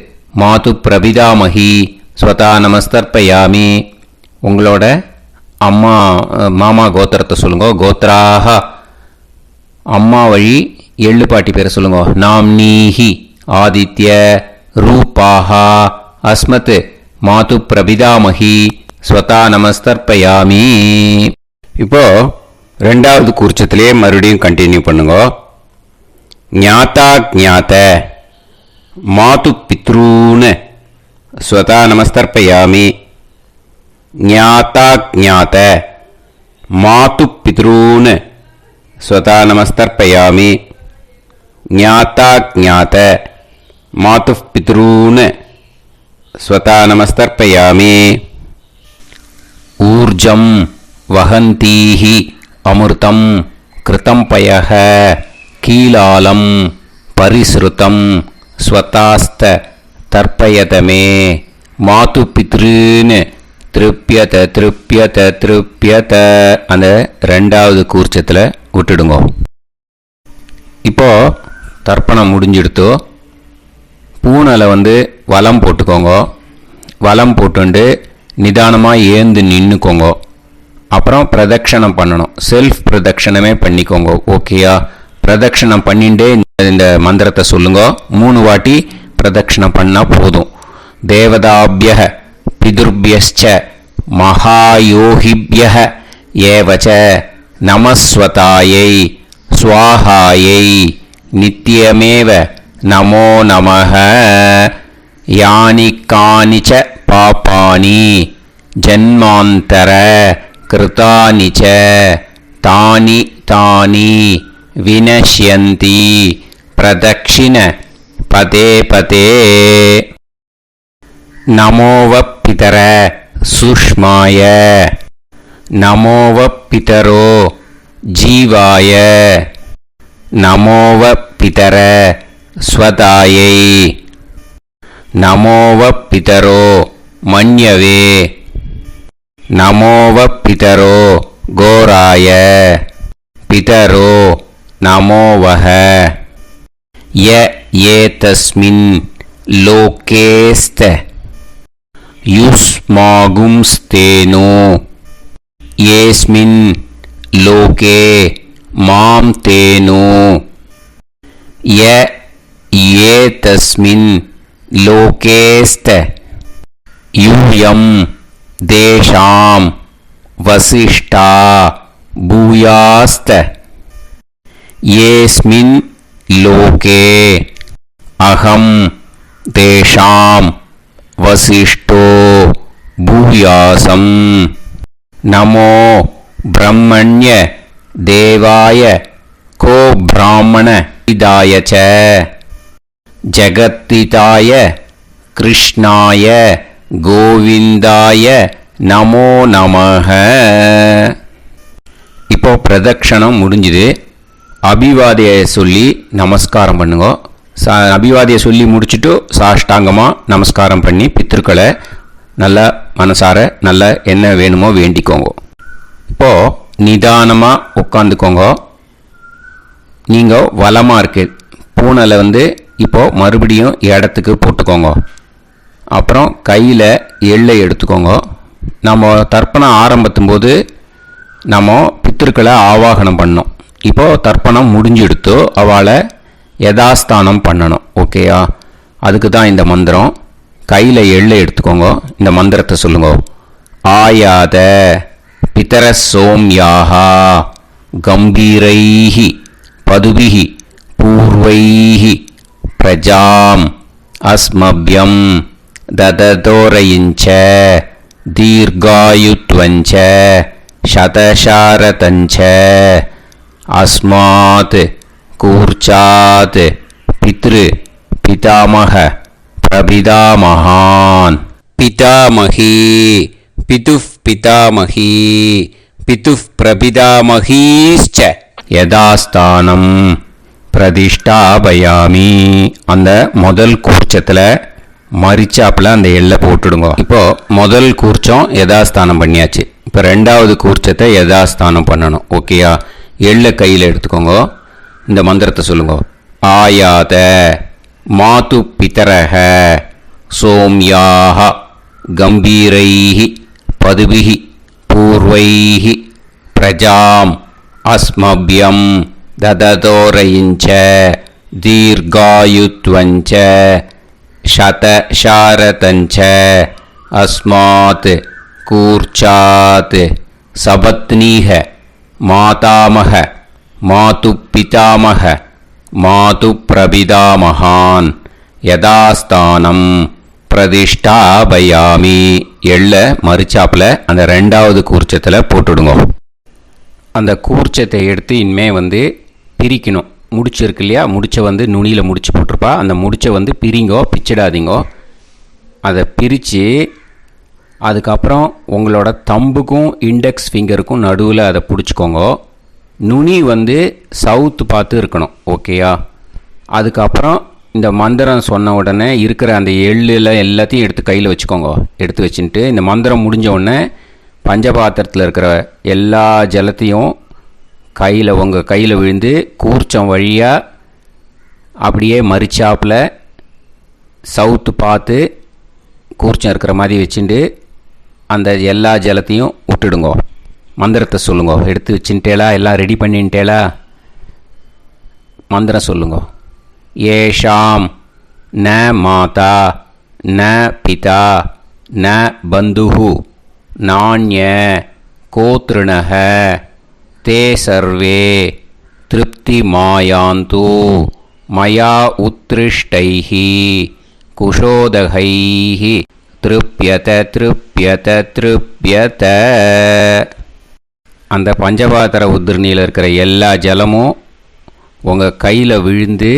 Speaker 1: மாது பிரபிதாமஹி ஸ்வதா நமஸ்தர்ப்பயாமி. உங்களோட மாமா கோத்திரத்தை சொல்லுங்க. கோத்ராஹ அம்மா வழி எள்ளு பாட்டி பேரை சொல்லுங்க. நாம் நீஹி ஆதித்ய ரூபாஹா அஸ்மத் மாது பிரபிதாமஹி ஸ்வதா நமஸ்தர்ப்பயாமி. இப்போ ரெண்டாவது கூர்ச்சத்திலே மறுபடியும் கண்டினியூ பண்ணுங்க. ஞாதா ஞாத மாது பித்ரூன் ஸ்வதா நமஸ்தர்ப்பயாமி. ஞாதா ஞாத மாது பித்ரூன் ஸ்வதா நமஸ்தர்ப்பயாமி. ஞாதா ஞாத மாது பித்ரூன் ஸ்வதா நமஸ்தர்ப்பயாமி. ஊர்ஜம் வஹந்தீஹி அமிர்தம் கிருதம் பயஹ கீலாலம் பரிஸ்ருதம் ஸ்வதாஸ்த தர்ப்பயதமே மாது பித்ருன்னு திருப்பியத திருப்பியத திருப்பியத. அந்த ரெண்டாவது கூர்ச்சத்தில் விட்டுடுங்க. இப்போ தர்ப்பணம் முடிஞ்சிடுத்தோ பூனலை வலம் போட்டுக்கோங்க. வலம் போட்டுண்டு நிதானமாக ஏந்து நின்றுக்கோங்க. அப்புறம் பிரதட்சணம் பண்ணணும். செல்ஃப் பிரதட்சணமே பண்ணிக்கோங்க. ஓகேயா? பிரதட்சணம் பண்ணிண்டே இந்த மந்திரத்தை சொல்லுங்க. 3 வாட்டி பிரதட்சணம் பண்ணால் போதும். தேவதாபிய பிதுர்பியச்ச மகாயோகிபிய ஏவச்ச நமஸ்வதாயை ஸ்வாஹாயை நித்யமேவ நமோ நமஹ. யானி கானிச்ச பாபானி ஜன்மாந்தர கிருதானி ச தானி தானி வினஷ்யந்தி பிரதக்ஷிண பதே பதே. நமோவ பிதர சுஷ்மாய நமோவ பிதரோ ஜீவாய நமோவ பிதர ஸ்வதாயை நமோவ பிதரோ மன்யவே நமோவ பிதரோ கோராய பிதரோ நமோவஹ. ய ஏதஸ்மின் லோகேஸ்த யுஸ்மாகும்ஸ்தேனோ ஏஸ்மின் லோகே மாம் தேனோ. ய ஏதஸ்மின் லோகேஸ்த யூயம் தேஷாம் வசிஷ்டா பூயாஸ்த. ஏஸ்மின் லோகே அகம் தேஷாம் வசிஷ்டோ பூயாசம். நமோ பிரம்மண்ய தேவாய கோ பிராமண இதாய ச ஜகத்திதாய கிருஷ்ணாய கோவிந்தாய நமோ நமஹ. இப்போ பிரதக்ஷணம் முடிஞ்சுது. அபிவாதியை சொல்லி நமஸ்காரம் பண்ணுங்க. அபிவாதியை சொல்லி முடிச்சுட்டு சாஷ்டாங்கமாக நமஸ்காரம் பண்ணி பித்திருக்களை நல்ல மனசார நல்ல என்ன வேணுமோ வேண்டிக்கோங்க. இப்போது நிதானமாக உட்காந்துக்கோங்க. நீங்கள் வலமாக இருக்கு பூனலை இப்போது மறுபடியும் இடத்துக்கு போட்டுக்கோங்க. அப்புறம் கையில் எள்ளை எடுத்துக்கோங்க. நம்ம தர்ப்பணம் ஆரம்பித்தும் போது நம்ம பித்திருக்களை ஆவாகனம் பண்ணோம். இப்போது தர்ப்பணம் முடிஞ்செடுத்து அவளை யதாஸ்தானம் பண்ணணும். ஓகேயா? அதுக்கு தான் இந்த மந்திரம். கையில் எள்ளை எடுத்துக்கோங்க. இந்த மந்திரத்தை சொல்லுங்க. ஆயாத பிதர சோம்யாஹா கம்பீரைஹி பதுபிஹி பூர்வைஹி பிரஜாம் அஸ்மப்யம் தததோரயிஞ்ச தீர்காயுத்வஞ்ச சதசாரதஞ்ச அஸ்மாத் கூர்ச்சாத் பித்ரு பிதாமக பிரபிதாமகான். பிதாமகி பிதுஃப் பிதாமகி பிதுஃப் பிரபிதாமகீஷ்ச யதாஸ்தானம் பிரதிஷ்டாபயாமி. அந்த முதல் கூர்ச்சத்தில் மரிச்சாப்பில் அந்த எல்லை போட்டுடுங்க. இப்போது முதல் கூர்ச்சம் யதாஸ்தானம் பண்ணியாச்சு. இப்போ ரெண்டாவது கூர்ச்சத்தை யதாஸ்தானம் பண்ணணும். ஓகேயா? எள்ளை கையில் எடுத்துக்கோங்க. இந்த மந்திரத்தை சொல்லுங்க. ஆயாத மாது பிதரஹ சோம்யாக கம்பீரைஹி பதுபிஹி பூர்வைஹி பிரஜாம் அஸ்மப்யம் தததோரயிஞ்ச தீர்காயுத்வஞ்ச சதசாரதஞ்ச அஸ்மாத் கூர்ச்சாத் சபத்னீஹ மாதாமக மாது பிதாமக மாது பிரபிதாமகான் யதாஸ்தானம் பிரதிஷ்டாபயாமி. எள்ள மரிச்சாப்பில் அந்த ரெண்டாவது கூர்ச்சத்தில் போட்டுடுங்க. அந்த கூர்ச்சத்தை எடுத்து இனிமே பிரிக்கணும். முடிச்சிருக்கு இல்லையா? முடிச்சை நுனியில் முடிச்சு போட்டிருப்பா. அந்த முடிச்சை பிரிங்கோ, பிச்சிடாதீங்கோ. அதை பிரித்து அதுக்கப்புறம் உங்களோட தம்புக்கும் இண்டெக்ஸ் ஃபிங்கருக்கும் நடுவில் அதை பிடிச்சிக்கோங்க. நுனி சவுத்து பார்த்து இருக்கணும். ஓகேயா? அதுக்கப்புறம் இந்த மந்திரம் சொன்ன உடனே இருக்கிற அந்த எள்ளில் எல்லாத்தையும் எடுத்து கையில் வச்சுக்கோங்க. எடுத்து வச்சுட்டு இந்த மந்திரம் முடிஞ்ச உடனே பஞ்சபாத்திரத்தில் இருக்கிற எல்லா ஜலத்தையும் உங்கள் கையில் விழுந்து கூர்ச்சம் வழியாக அப்படியே மரிச்சாப்பில் சவுத்து பார்த்து கூர்ச்சம் இருக்கிற மாதிரி வச்சுட்டு அந்த எல்லா ஜலத்தையும் விட்டுடுங்க. மந்திரத்தை சொல்லுங்க. எடுத்து வச்சுட்டேலா? எல்லாம் ரெடி பண்ணிட்டேலா? மந்திரம் சொல்லுங்க. ஏஷாம் ந மாதா ந பிதா ந பந்துஹு நாண்ய கோத்ருணஹ தே சர்வே திருப்தி மாயாந்து மயா உத்ருஷ்டைஹி குஷோதகைஹி திருப்யத திருப்யத திருப்யத. அந்த பஞ்சபாத்திர உதிரணியில் இருக்கிற எல்லா ஜலமும் உங்கள் கையில் விழுந்து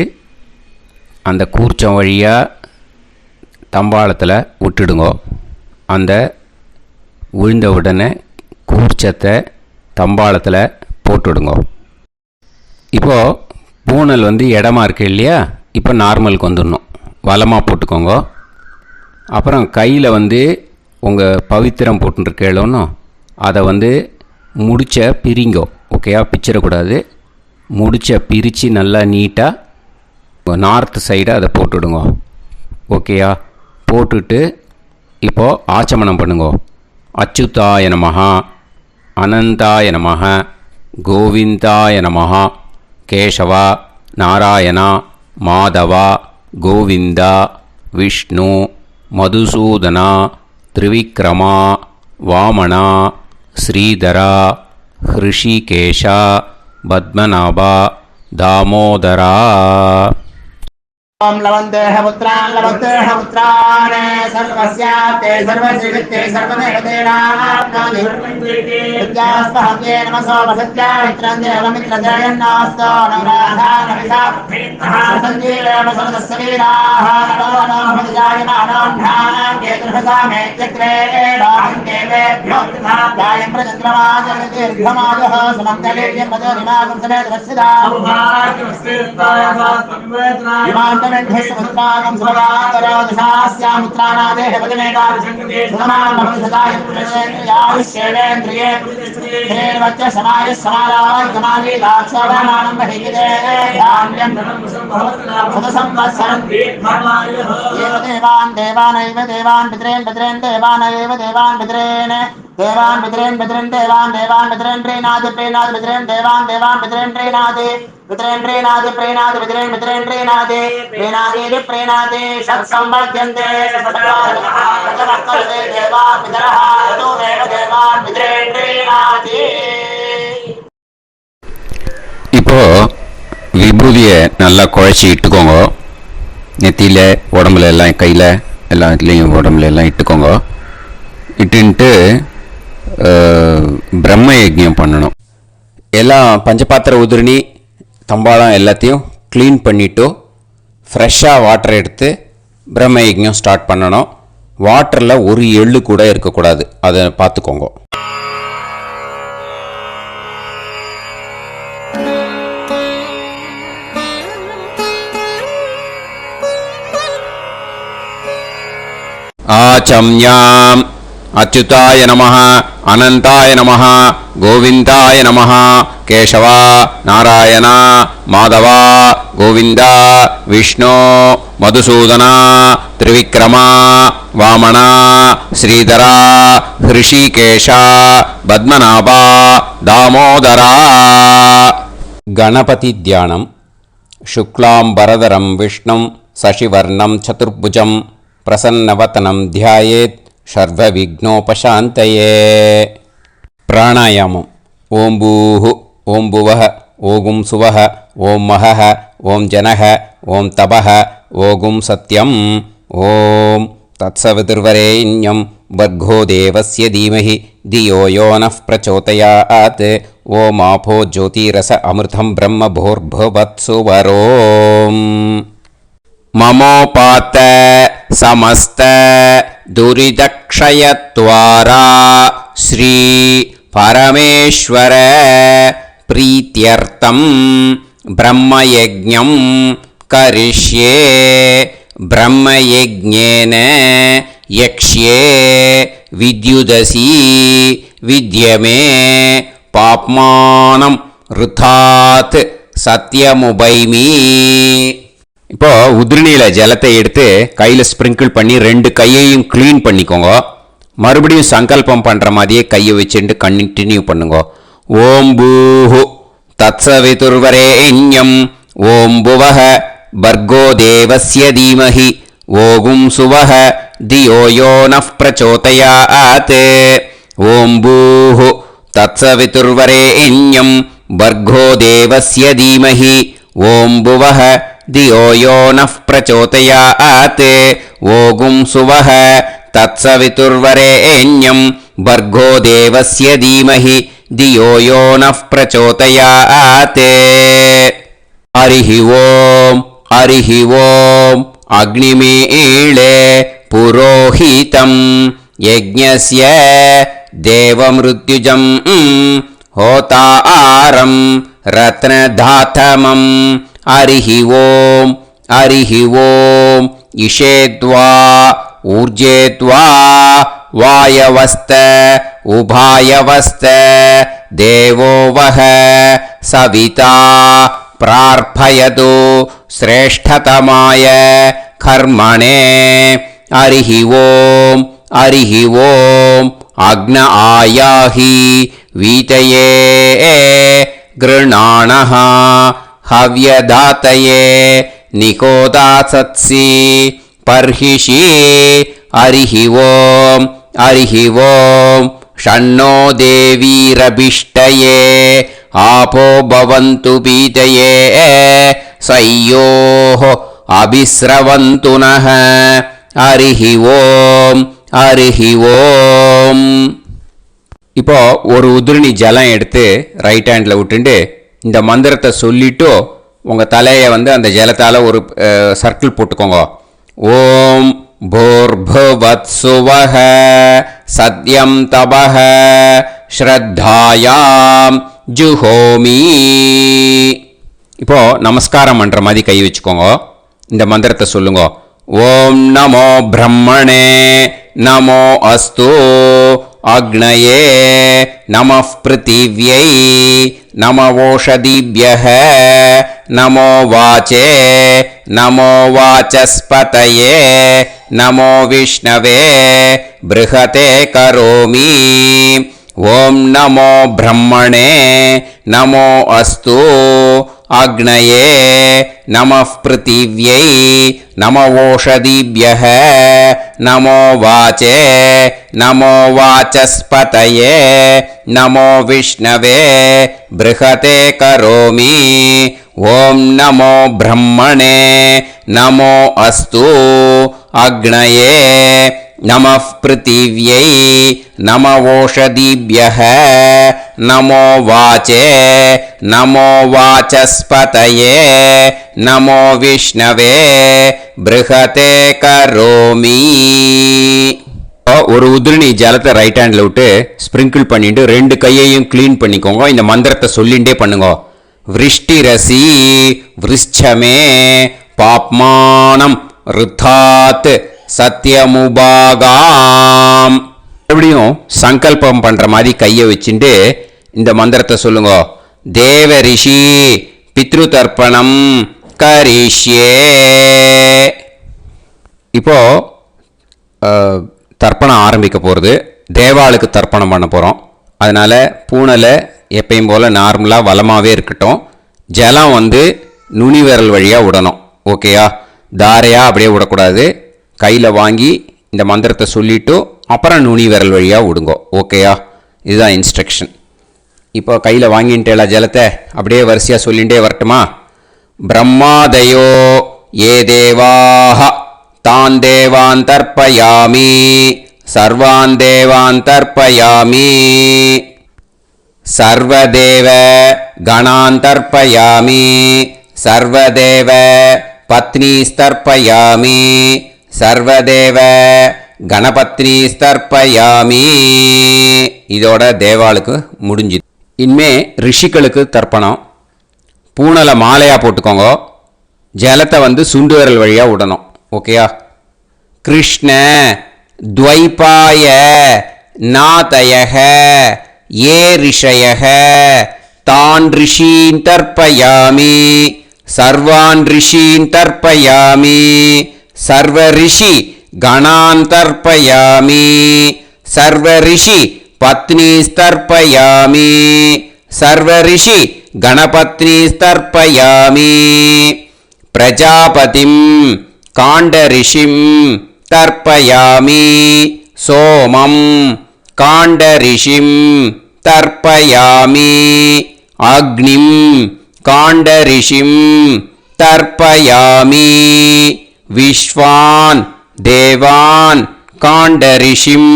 Speaker 1: அந்த கூர்ச்சம் வழியாக தம்பாளத்தில் விட்டுடுங்க. அந்த விழுந்த உடனே கூர்ச்சத்தை தம்பாளத்தில் போட்டுவிடுங்க. இப்போது பூனல் இடமா இருக்கு இல்லையா, இப்போ நார்மலுக்கு வந்துடணும். வலமாக போட்டுக்கோங்க. அப்புறம் கையில் உங்கள் பவித்திரம் போட்டுருக்கேளோன்னு அதை முடிச்ச பிரிங்கோ. ஓகேயா, பிச்சிடக்கூடாது. முடிச்ச பிரித்து நல்லா நீட்டாக நார்த் சைடை அதை போட்டுவிடுங்க. ஓகேயா, போட்டுட்டு இப்போது ஆச்சமனம் பண்ணுங்க. அச்சுதாய நமஹ, அனந்தாய நமஹ, கோவிந்தாய நமஹ, கேசவா, நாராயணா, மாதவா, கோவிந்தா, விஷ்ணு, மதுசூதனா, திரிவிக்ரமா, வாமனா, ஸ்ரீதரா, ஹிருஷிகேஷா, பத்மநாபா, தாமோதரா.
Speaker 4: ओम लवन्तेह पुत्रान् लवन्तेह पुत्रान् सर्वस्याप्ते सर्वश्रीकृत्ये सर्वदेवतेनाप्नोति विद्यास्पहते नमसो वसत्या मित्रं देवमित्रजयन्नास्तो नमराधानमिषा सञ्जीवेम सर्वस्वीराः नमो नमोजायमानं ध्यानं केतुर्भसामे चक्रे बाहं देवेभ्यो ध्यानं प्रचन्द्रमाजलदीर्घमाजः सुमङ्गलेर्यं मदोनिमागं समेत वत्सदा विमानमेघस्वत्रागं सुभगातरो दशास्यामित्राणादेह पदमेका सुमानमसदायुष्येवेन्द्रिये हेर्वच्च समाय समाराय कमाली लाक्षावानानं महिगिदे धान्यं सदसंवत्सरं देवानैव देवान् पितॄन् पितॄन् देवानैव देवान् पितॄन् देवान् पितॄन् पितॄन् देवान् देवान् पितॄन् प्रीणाति प्रीणाति पितॄन् देवान् देवान् पितॄन् प्रीणाति पितॄन् प्रीणाति प्रीणाति पितॄन् पितॄन् प्रीणाति प्रीणाति प्रीणाति षट्संवर्ध्यन्ते षट्काले देवा पितरः तदेव देवान् पितॄन् प्रीणाति.
Speaker 1: இப்போ விபூதியை நல்லா குழச்சி இட்டுக்கோங்க. நெத்தியில், உடம்புல எல்லாம், கையில் எல்லா இதுலேயும் உடம்புல எல்லாம் இட்டுக்கோங்க. இட்டுன்ட்டு பிரம்ம யஜ்ஞம் பண்ணணும். எல்லாம் பஞ்சபாத்திர உதிரணி தம்பாளம் எல்லாத்தையும் க்ளீன் பண்ணிவிட்டு ஃப்ரெஷ்ஷாக வாட்டர் எடுத்து பிரம்ம யஜ்ஞம் ஸ்டார்ட் பண்ணணும். வாட்டரில் ஒரு எள்ளு கூட இருக்கக்கூடாது, அதை பார்த்துக்கோங்க. ஆச்சம்யாம் அச்சுதாய நமஹ, அனந்தாய நமஹ, கோவிந்தாய நமஹ, கேசவா, நாராயணா, மாதவா, கோவிந்தா, விஷ்ணு, மதுசூதனா, திரிவிக்ரமா, வாமனா, ஸ்ரீதரா, ஹிருஷிகேஷா, பத்மநாபா, தாமோதரா. கணபதி தியானம். शुक्लांबरधरं विष्णुं शशिवर्णं चतुर्भुजं प्रसन्नवदनं ध्यायेत् सर्वविघ्नोपशान्तये. प्राणायामम्. ओं भूः, ओं भुवः, ओं सुवः, ओं महः, ओं जनः, ओं तपः, ओं सत्यम्. ओं तत्सवितुर्वरेण्यं भर्गो देवस्य धीमहि धियो यो नः प्रचोदयात्. ओम आपो ज्योतिरस अमृतं ब्रह्म भूर्भुवत्सु वरोम. ममोपात समस्त दुरिदक्षयत्वारा श्री परमेश्वर प्रीत्यर्थं ब्रह्मयज्ञं करिष्ये. ब्रह्मयज्ञेन यक्ष्ये विद्युदसि विद्यमे பாப்மானம் ருத்தாத் சத்யமுபைமி. இப்போ உதிரணியில் ஜலத்தை எடுத்து கையில் ஸ்ப்ரிங்கிள் பண்ணி 2 கையையும் க்ளீன் பண்ணிக்கோங்க. மறுபடியும் சங்கல்பம் பண்ணுற மாதிரியே கையை வச்சுட்டு கண்டினியூ பண்ணுங்க. ஓம் பூஹு தத்சவிதுர்வரேண்யம் ஓம் புவஹ பர்கோ தேவஸ்ய தீமஹி ஓகும் சுவஹ தியோ யோ நஃப் பிரச்சோதயாத். ஓம் பூஹு तत्सवितुर्वरेण्यं भर्गो देवस्य धीमहि ओं भुवः धियो यो नः प्रचोदयात्. ओगुं सुवः तत्सवितुर्वरेण्यं भर्गो देवस्य धीमहि
Speaker 3: धियो यो नः प्रचोदयात् हरिः ओम् अग्निमीळे पुरोहितं यज्ञस्य देवमृत्युजं होतारं रत्नधातमं हरिः ओम् इषेद्वा ऊर्जेद्वा वायवस्त उभायवस्त देवो वः सविता प्रार्थयतु श्रेष्ठतमाय कर्मणे हरिः ओम् अग्न आयाहि वीतये गृणाणः हव्यदातये निकोदासत्सि पर्हिषि हरिः ओम् षण्णो देवीरभिष्टये आपो भवन्तु पीतये सय्योः अभिस्रवन्तु नः हरिः ओम् இப்போ ஒரு உதிரணி ஜலம் எடுத்து ரைட் ஹேண்டில் விட்டுண்டு இந்த மந்திரத்தை சொல்லிட்டு உங்கள் தலையை அந்த ஜலத்தால் ஒரு சர்க்கிள் போட்டுக்கோங்க. ஓம் भूर्भुवत्सुवः सत्यं तपः ஸ்ரத்தாயாம் ஜுஹோமி. இப்போ நமஸ்காரம் பண்ற மாதிரி கை வச்சுக்கோங்க. இந்த மந்திரத்தை சொல்லுங்க. ஓம் நமோ பிரம்மணே நமோ அஸ்து அக்னயே நமः பிருத்திவ்யை நம ஓஷதிभ्यः நமோ வாச்சே நமோ வாசஸ்பதயே நமோ விஷ்ணவே ப்ருஹதே கரோமி. ஓம் நமோ பிரம்மணே நமோ அஸ்து அக்னயே நமः பிருத்திவ்யை நம ஓஷதிभ्यः நமோ வாச்சே நமோ வாசஸ்பதயே நமோ விஷ்ணவே ப்ருஹதே கரோமி. ஓம் நமோ பிரம்மணே நமோ அஸ்து அக்னயே நமः பிருத்திவ்யை நம ஓஷதிभ्यः நமோ வாச்சே நமோ வாசஸ்பதயே நமோ விஷ்ணவே ப்ருஹதே கரோமி. ஒரு உதிரணி ஜலத்தை ரைட் ஹேண்டில் விட்டு ஸ்ப்ரிங்கிள் பண்ணிட்டு ரெண்டு கையையும் கிளீன் பண்ணிக்கோங்க. இந்த மந்திரத்தை சொல்லிண்டே பண்ணுங்க. விருஷ்டிரசி விருஷ்சமே பாப்மானம் ருத்தாத் சத்யமுபாகாம். எப்படியும் சங்கல்பம் பண்ற மாதிரி கையை வச்சுட்டு இந்த மந்திரத்தை சொல்லுங்க. தேவ ரிஷி பித்ரு தர்ப்பணம் கரிஷ்யே. இப்போ தர்ப்பணம் ஆரம்பிக்க போகிறது. தேவாளுக்கு தர்ப்பணம் பண்ண போகிறோம். அதனால் பூனலை எப்பயும் போல் நார்மலாக வளமாகவே இருக்கட்டும். ஜலம் நுனி விரல் வழியாக விடணும். ஓகேயா? தாரையாக அப்படியே விடக்கூடாது. கையில் வாங்கி இந்த மந்திரத்தை சொல்லிவிட்டு அப்புறம் நுனி விரல் வழியாக விடுங்கோ. ஓகேயா? இதுதான் இன்ஸ்ட்ரக்ஷன். இப்போ கையில் வாங்கிட்டேல ஜலத்தை அப்படியே வரிசையாக சொல்லிகிட்டே வரட்டுமா? பிரம்மாதயோ ஏ தேவாஹ தான் தேவான் தர்ப்பயாமி சர்வான் தேவான் தர்ப்பயாமி சர்வதேவ கணான் தர்ப்பயாமி சர்வதேவ பத்னீஸ்தர்ப்பயாமி சர்வதேவ கணபத்னீஸ்தர்ப்பயாமி. இதோட தேவாளுக்கு முடிஞ்சுது. இனிமே ரிஷிகளுக்கு தர்ப்பணம். பூனலை மாலையாக போட்டுக்கோங்க. ஜலத்தை சுண்டு விரல் வழியாக விடணும். ஓகேயா? கிருஷ்ண துவைபாய நாதயக ஏ ரிஷயக தான் ரிஷீன் தர்ப்பயாமி சர்வான் ரிஷீன் தர்ப்பயாமி சர்வ ரிஷி கணான் தர்ப்பயாமி சர்வ ரிஷி பத்னீஸ்தர்ப்பயாமி சர்வ ரிஷி கணபத்னீஸ்தர்ப்பயாமி பிரஜாபதிம் காண்டரிஷிம் தர்ப்பயாமி சோமம் காண்டரிஷிம் தர்ப்பயாமி அக்னிம் காண்டரிஷிம் தர்ப்பயாமி விஸ்வான் தேவான் காண்டரிஷிம்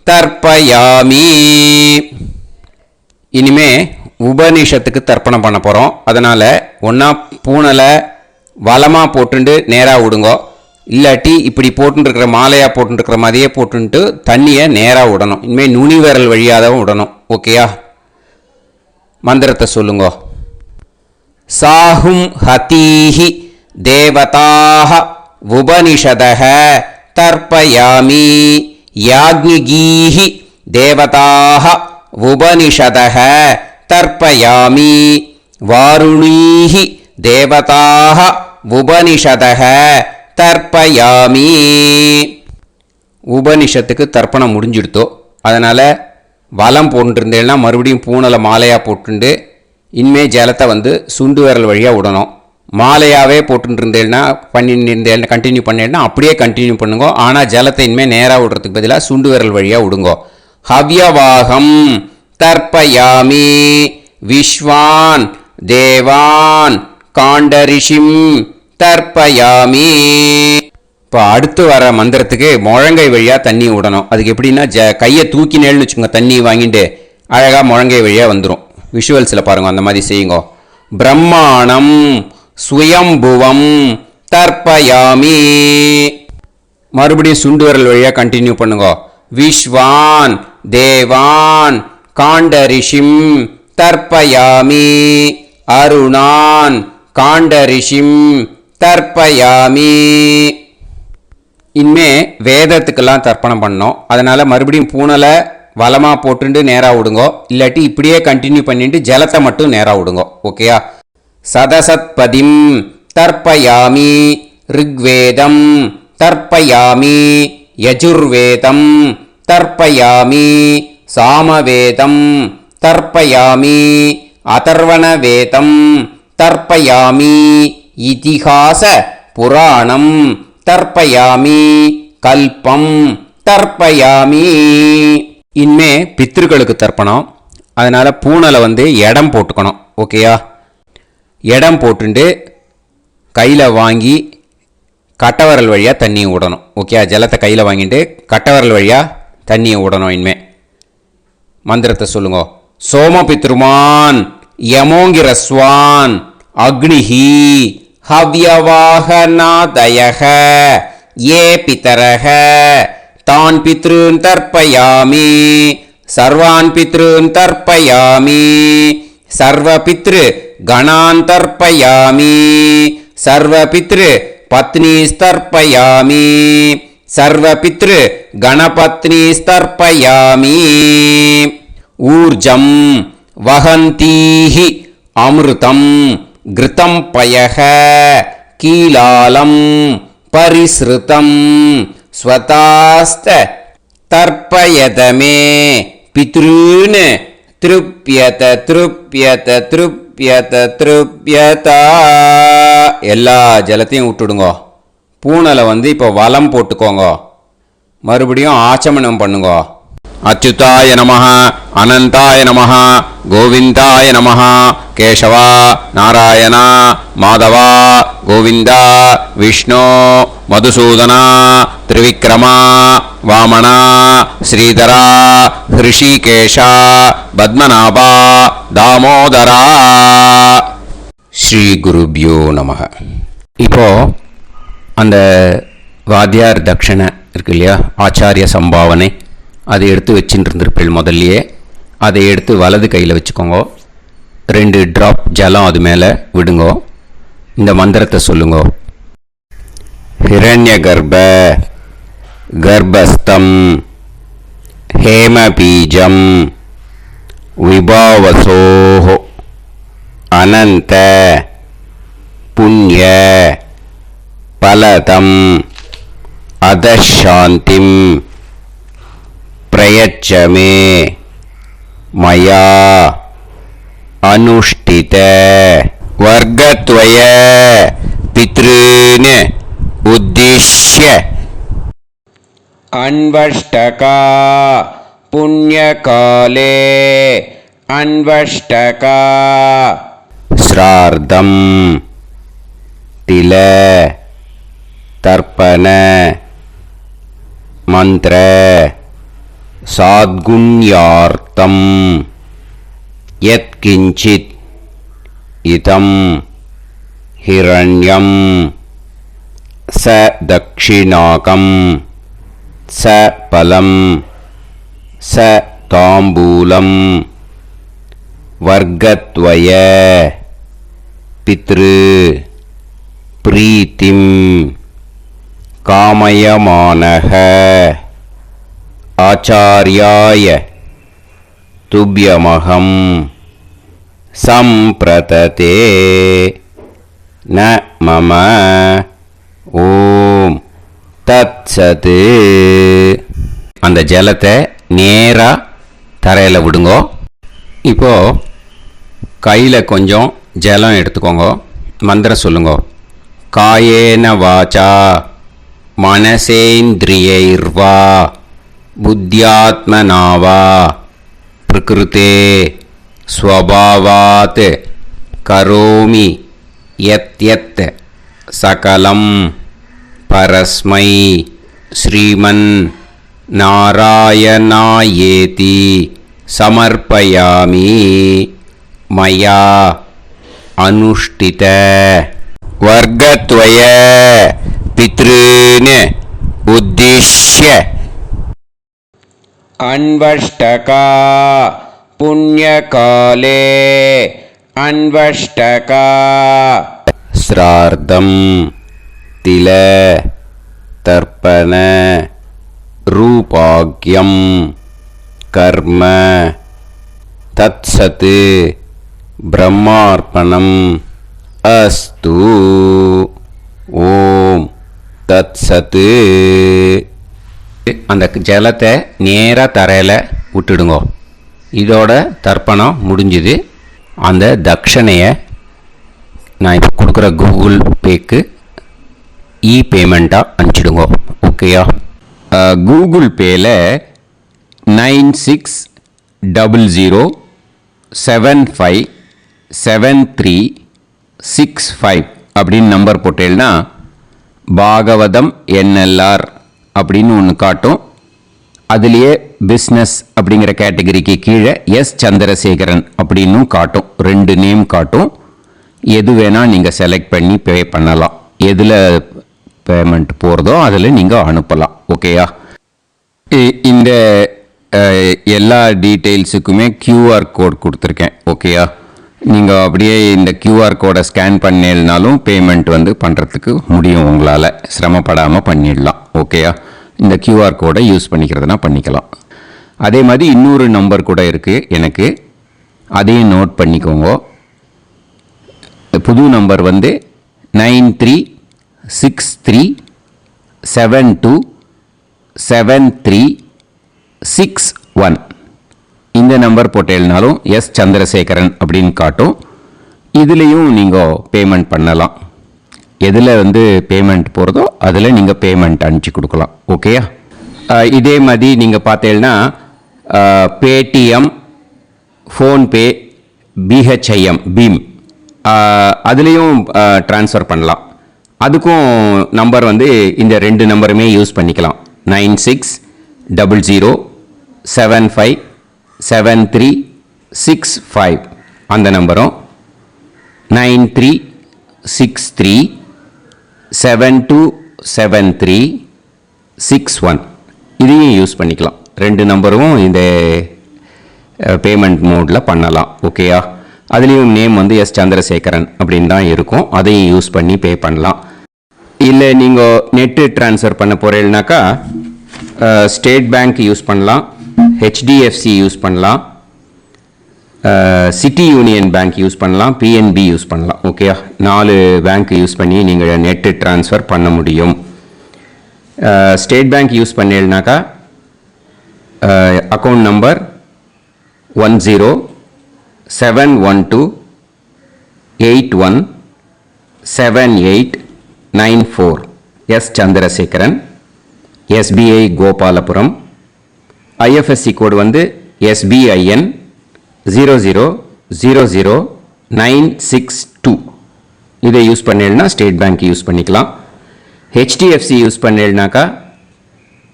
Speaker 3: தர்ப்பயாமி. இனிமே உபனிஷத்துக்கு தர்ப்பணம் பண்ண போகிறோம். அதனால் ஒன்றா பூனலை வலமாக போட்டுண்டு நேராக விடுங்கோ, இல்லாட்டி இப்படி போட்டுருக்கிற மாலையாக போட்டுருக்கிற மாதிரியே போட்டுன்ட்டு தண்ணியை நேராக விடணும். இனிமேல் நுனி விரல் வழியாக தான் விடணும். ஓகேயா? மந்திரத்தை சொல்லுங்கோ. சாஹும் ஹதீஹி தேவதாக உபனிஷதः தர்ப்பயாமி யாக்ஞிகீஹி தேவதாக உபனிஷதः தர்ப்பயாமி வாருணீஹி தேவதாக உபனிஷதः தர்ப்பயாமி. உபனிஷத்துக்கு தர்ப்பணம் முடிஞ்சிடுத்தோ, அதனால் வலம் போட்டுருந்தேன்னா மறுபடியும் பூனலை மாலையாக போட்டுண்டு இனிமே ஜலத்தை வந்து சுண்டு விரல் வழியாக விடணும். மாலையாகவே போட்டுருந்தேன்னா பண்ணிருந்தேன் கண்டினியூ பண்ணேன்னா அப்படியே கண்டினியூ பண்ணுங்க. ஆனால் ஜலத்தை இனிமேல் நேராக விடுறதுக்கு பதிலாக சுண்டு விரல் வழியாக விடுங்கோ. ஹவ்யவாகம் தர்ப்பயாமி விஸ்வான் தேவான் காண்டரிஷிம் தர்ப்பயாமி. இப்போ அடுத்து வர மந்திரத்துக்கு முழங்கை வழியாக தண்ணி விடணும். அதுக்கு எப்படின்னா கையை தூக்கினேன்னு வச்சுக்கோங்க, தண்ணி வாங்கிட்டு அழகாக முழங்கை வழியாக வந்துடும். விஷுவல்ஸில் பாருங்க, அந்த மாதிரி செய்யுங்க. பிரம்மாணம் சுயம்புவம் தர்ப்பயாமி. மறுபடியும் சுண்டு விரல் வழியாக கண்டினியூ பண்ணுங்க. விஸ்வான் தேவான் காண்டரிஷிம் தர்ப்பயாமி அருணான் காண்டரிஷிம் தர்ப்பயாமி. இனிமே வேதத்துக்கெல்லாம் தர்ப்பணம் பண்ணோம். அதனால் மறுபடியும் பூனலை வலமாக போட்டுட்டு நேராக விடுங்கோ, இல்லாட்டி இப்படியே கண்டினியூ பண்ணிட்டு ஜலத்தை மட்டும் நேராக விடுங்கோ. ஓகேயா? சதசத்பதிம் தர்ப்பயாமி ரிக்வேதம் தர்ப்பயாமி யஜுர்வேதம் தர்ப்பயாமி சாமவேதம் தர்ப்பயாமி அதர்வணவேதம் தர்ப்பயாமி இதிகாச புராணம் தர்ப்பயாமி கல்பம் தர்ப்பயாமி. இனிமே பித்ருக்களுக்கு தர்ப்பணம். அதனால் பூனலை வந்து இடம் போட்டுக்கணும். ஓகேயா? இடம் போட்டுண்டு கையில் வாங்கி கட்டவரல் வழியாக தண்ணியை விடணும். ஓகேயா? ஜலத்தை கையில் வாங்கிட்டு கட்டவரல் வழியாக தண்ணியை விடணும். இனிமே மந்திரத்தை சொல்லுங்க. சோமபித்ருமான் யமோங்கிரஸ்வான் அக்னிஹி ஹவ்யவாகநாதயக ஏ பிதரக தான் பித்ருன் தர்ப்பயாமி சர்வான் பித்ருன் தர்ப்பயாமி சர்வ பித்ரு கணான் தர்ப்பயாமி சர்வ பித்ரு பத்னிஸ்தர்ப்பயாமி சர்வ பித்ரு கணபத்னிஸ்தர்ப்பயாமி. ஊர்ஜம் வஹந்தீஹி அமிர்தம் கிருதம் பயக கீலாலம் பரிஸ்ருதம் ஸ்வதாஸ்த தர்ப்பயதமே பித்ருன் திருப்யத திருப்யத திருப்யத திருப்யதா. எல்லா ஜலத்தையும் விட்டுடுங்கோ. பூனலை வந்து இப்போ வலம் போட்டுக்கோங்க. மறுபடியும் ஆச்சமனம் பண்ணுங்கோ. அச்சுதாய நமஹ அனந்தாய நமஹ கோவிந்தாய நமஹ கேசவா நாராயணா மாதவா கோவிந்தா விஷ்ணு மதுசூதனா திரிவிக்ரமா வாமனா ஸ்ரீதரா ஹிருஷிகேஷா பத்மநாபா தாமோதரா. ஸ்ரீ குருப்யோ நமஹ. இப்போ அந்த வாத்தியார் தட்சணை இருக்கு இல்லையா, ஆச்சாரிய சம்பாவனை, அதை எடுத்து வச்சுட்டு இருந்திருப்பேன் முதல்லையே. அதை எடுத்து வலது கையில் வச்சுக்கோங்க. 2 ட்ராப் ஜலம் அது மேலே விடுங்கோ. இந்த மந்திரத்தை சொல்லுங்கோ. ஹிரண்ய கர்ப்ப கர்ப்பஸ்தம் ஹேமபீஜம் விபாவசோஹோ அனந்த புண்ணிய பலதம் அதசாந்திம் பிரயச்சமே மயா அனுஷ்டித வர்க்கத்வய பித்ருன் உத்திஷ்ய அன்வஷ்டகா புண்ணியகாலே அன்வஷ்டகா ஸ்ரார்த்தம் தில தர்ப்பண மந்திர சாத்குண்யார்த்தம் யத்கிஞ்சித் இதம் ஹிரண்யம் ச தக்ஷிணாகம் ச பலம் ச தாம்பூலம் வர்க்கத்வய பித்ரு பிரீத்திம் காமயமானஹ ஆச்சார்யாய துப்யமகம் சம்பிரததே ந மம ஓம் தத்சது. அந்த ஜலத்தை நேராக தரையில் விடுங்கோ. இப்போது கையில் கொஞ்சம் ஜலம் எடுத்துக்கோங்க. மந்திரம் சொல்லுங்க. காயேன வாச்சா மனசேந்திரியைர்வா புத்தியாத்மனாவா பிரகிருதே ஸ்வபாவாத் கரோமி யத் யத் சகலம் பரஸ்மை ஸ்ரீமன் நாராயணாயேதி சமர்ப்பயாமி மயா அனுஷ்டித வர்க்கத்வய பித்ருன் உத்திஷ்ய
Speaker 2: अन्वष्टका पुण्यकाले अन्वष्टका
Speaker 3: ஸ்ரார்த்தம் தில தர்ப்பண ரூபாக்யம் கர்ம தத்சத் பிரம்மார்ப்பணம் அஸ்து. ஓம் தத்சத். அந்த ஜலத்தை நேராக தரையில் விட்டுடுங்கோ. இதோட தர்ப்பணம் முடிஞ்சுது. அந்த தட்சணையை நான் இப்போ கொடுக்குற கூகுள் பேக்கு பேமெண்ட்டாக அனுப்பிச்சிடுங்கோ. ஓகேயா? கூகுள் பேயில் 9600757365 அப்படின்னு நம்பர் போட்டேன்னா பாகவதம் என்எல்ஆர் அப்படின்னு ஒன்று காட்டும். அதுலேயே பிஸ்னஸ் அப்படிங்கிற கேட்டகரிக்கு கீழே எஸ் சந்திரசேகரன் அப்படின்னும் காட்டும். 2 நேம் காட்டும். எது வேணால் நீங்கள் செலக்ட் பண்ணி பே பண்ணலாம். எதில் பேமெண்ட் போகிறதோ அதில் நீங்கள் அனுப்பலாம். ஓகேயா? இந்த எல்லா டீட்டெயில்ஸுக்குமே கியூஆர் கோட் கொடுத்துருக்கேன். ஓகேயா? நீங்கள் அப்படியே இந்த கியூஆர் கோடை ஸ்கேன் பண்ணினாலும் பேமெண்ட் பண்ணுறதுக்கு முடியும். உங்களால் சிரமப்படாமல் பண்ணிடலாம். ஓகேயா? இந்த கியூஆர் கோடை யூஸ் பண்ணிக்கிறதுனா பண்ணிக்கலாம். அதே மாதிரி இன்னொரு நம்பர் கூட இருக்குது எனக்கு. அதையும் நோட் பண்ணிக்கோங்க. புது நம்பர் 9363727361. இந்த நம்பர் போட்டேல்னாலும் எஸ் சந்திரசேகரன் அப்படின்னு காட்டும். இதுலேயும் நீங்கள் பேமெண்ட் பண்ணலாம். எதில் பேமெண்ட் போகிறதோ அதில் நீங்கள் பேமெண்ட் அனுப்பிச்சி கொடுக்கலாம். ஓகேயா? இதே மாதிரி நீங்கள் பார்த்தீங்கன்னா பேடிஎம், ஃபோன்பே, பிஹெச்ஐஎம், பீம் அதுலேயும் ட்ரான்ஸ்ஃபர் பண்ணலாம். அதுக்கும் நம்பர் இந்த 2 நம்பருமே யூஸ் பண்ணிக்கலாம். 9600757365 அந்த நம்பரும் 9363727361 இதையும் யூஸ் பண்ணிக்கலாம். 2 நம்பரும் இந்த பேமெண்ட் மோடில் பண்ணலாம். ஓகேயா? அதுலேயும் நேம் எஸ் சந்திரசேகரன் அப்படின்னு தான் இருக்கும். அதையும் யூஸ் பண்ணி பே பண்ணலாம். இல்லை நீங்கள் நெட்டு ட்ரான்ஸ்ஃபர் பண்ண போகிறீங்கனாக்கா ஸ்டேட் பேங்க் யூஸ் பண்ணலாம், ஹெச்டிஎஃப்சி யூஸ் பண்ணலாம், சிட்டி யூனியன் பேங்க் யூஸ் பண்ணலாம், பிஎன்பி யூஸ் பண்ணலாம். ஓகேயா? 4 பேங்க் யூஸ் பண்ணி நீங்கள் நெட்டு ட்ரான்ஸ்ஃபர் பண்ண முடியும். ஸ்டேட் பேங்க் யூஸ் பண்ணீங்கனாக்கா account number 1071281789 S Chandrasekaran, SBI Gopalapuram. IFSC code SBIN 0000962. இதை யூஸ் பண்ணீங்கன்னா ஸ்டேட் பேங்க் யூஸ் பண்ணிக்கலாம். ஹெச்டிஎஃப்சி யூஸ் பண்ணீங்கனாக்கா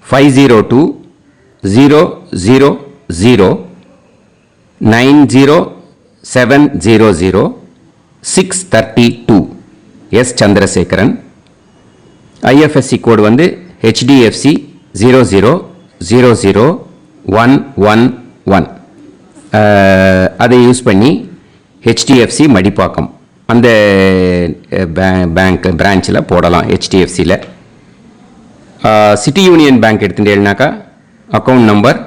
Speaker 3: 50200090 700-632 எஸ் சந்திரசேகரன். ஐஎஃப்எஸ்சி கோடு வந்து HDFC 000111. அதை யூஸ் பண்ணி HDFC மடிப்பாக்கம் அந்த பேங்க் பிரான்ச்சில் போடலாம். HDFCயில் சிட்டி யூனியன் பேங்க் எடுத்துட்டேன்னாக்கா account number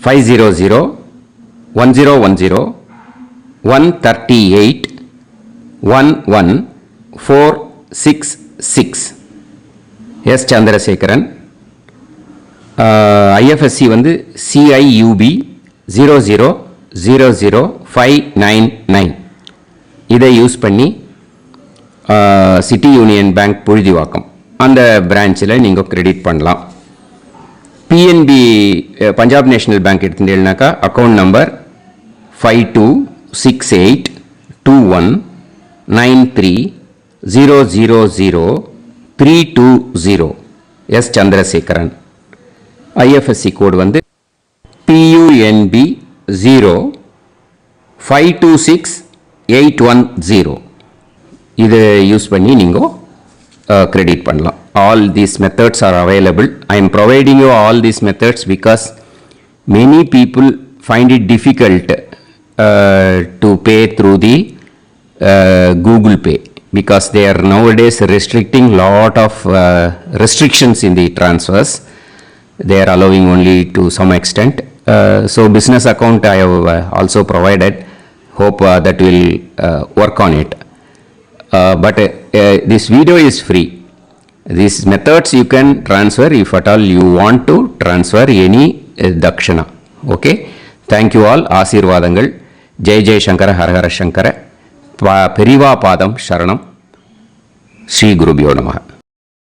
Speaker 3: 500-1010-138-11466 S Chandrasekaran. IFSC வந்து CIUB 000599. இதை யூஸ் பண்ணி சிட்டி யூனியன் பேங்க் புழுதிவாக்கம் அந்த பிரான்ச்சில் நீங்கள் கிரெடிட் பண்ணலாம். PNB பஞ்சாப் நேஷனல் பேங்க் எடுத்துட்டீங்கன்னாக்கா account number 52682193000320 S Chandrasekaran. IFSC code வந்து PUNB 05268110. இதை யூஸ் பண்ணி நீங்கள் கிரெடிட் பண்ணலாம். All these methods are available. I am providing you all these methods because many people find it difficult to pay through the Google Pay because they are nowadays restricting lot of restrictions in the transfers. They are allowing only to some extent. So business account I have also provided. Hope that will work on it. But this video is free. These methods you can transfer if at all you want to transfer any dakshana. Okay. Thank you all. ஆசீர்வாதங்கள். ஜெய் ஜெய் சங்கர ஹரஹர சங்கர. பெரிவா பாதம் சரணம். ஸ்ரீ குருபியோ நமஹ.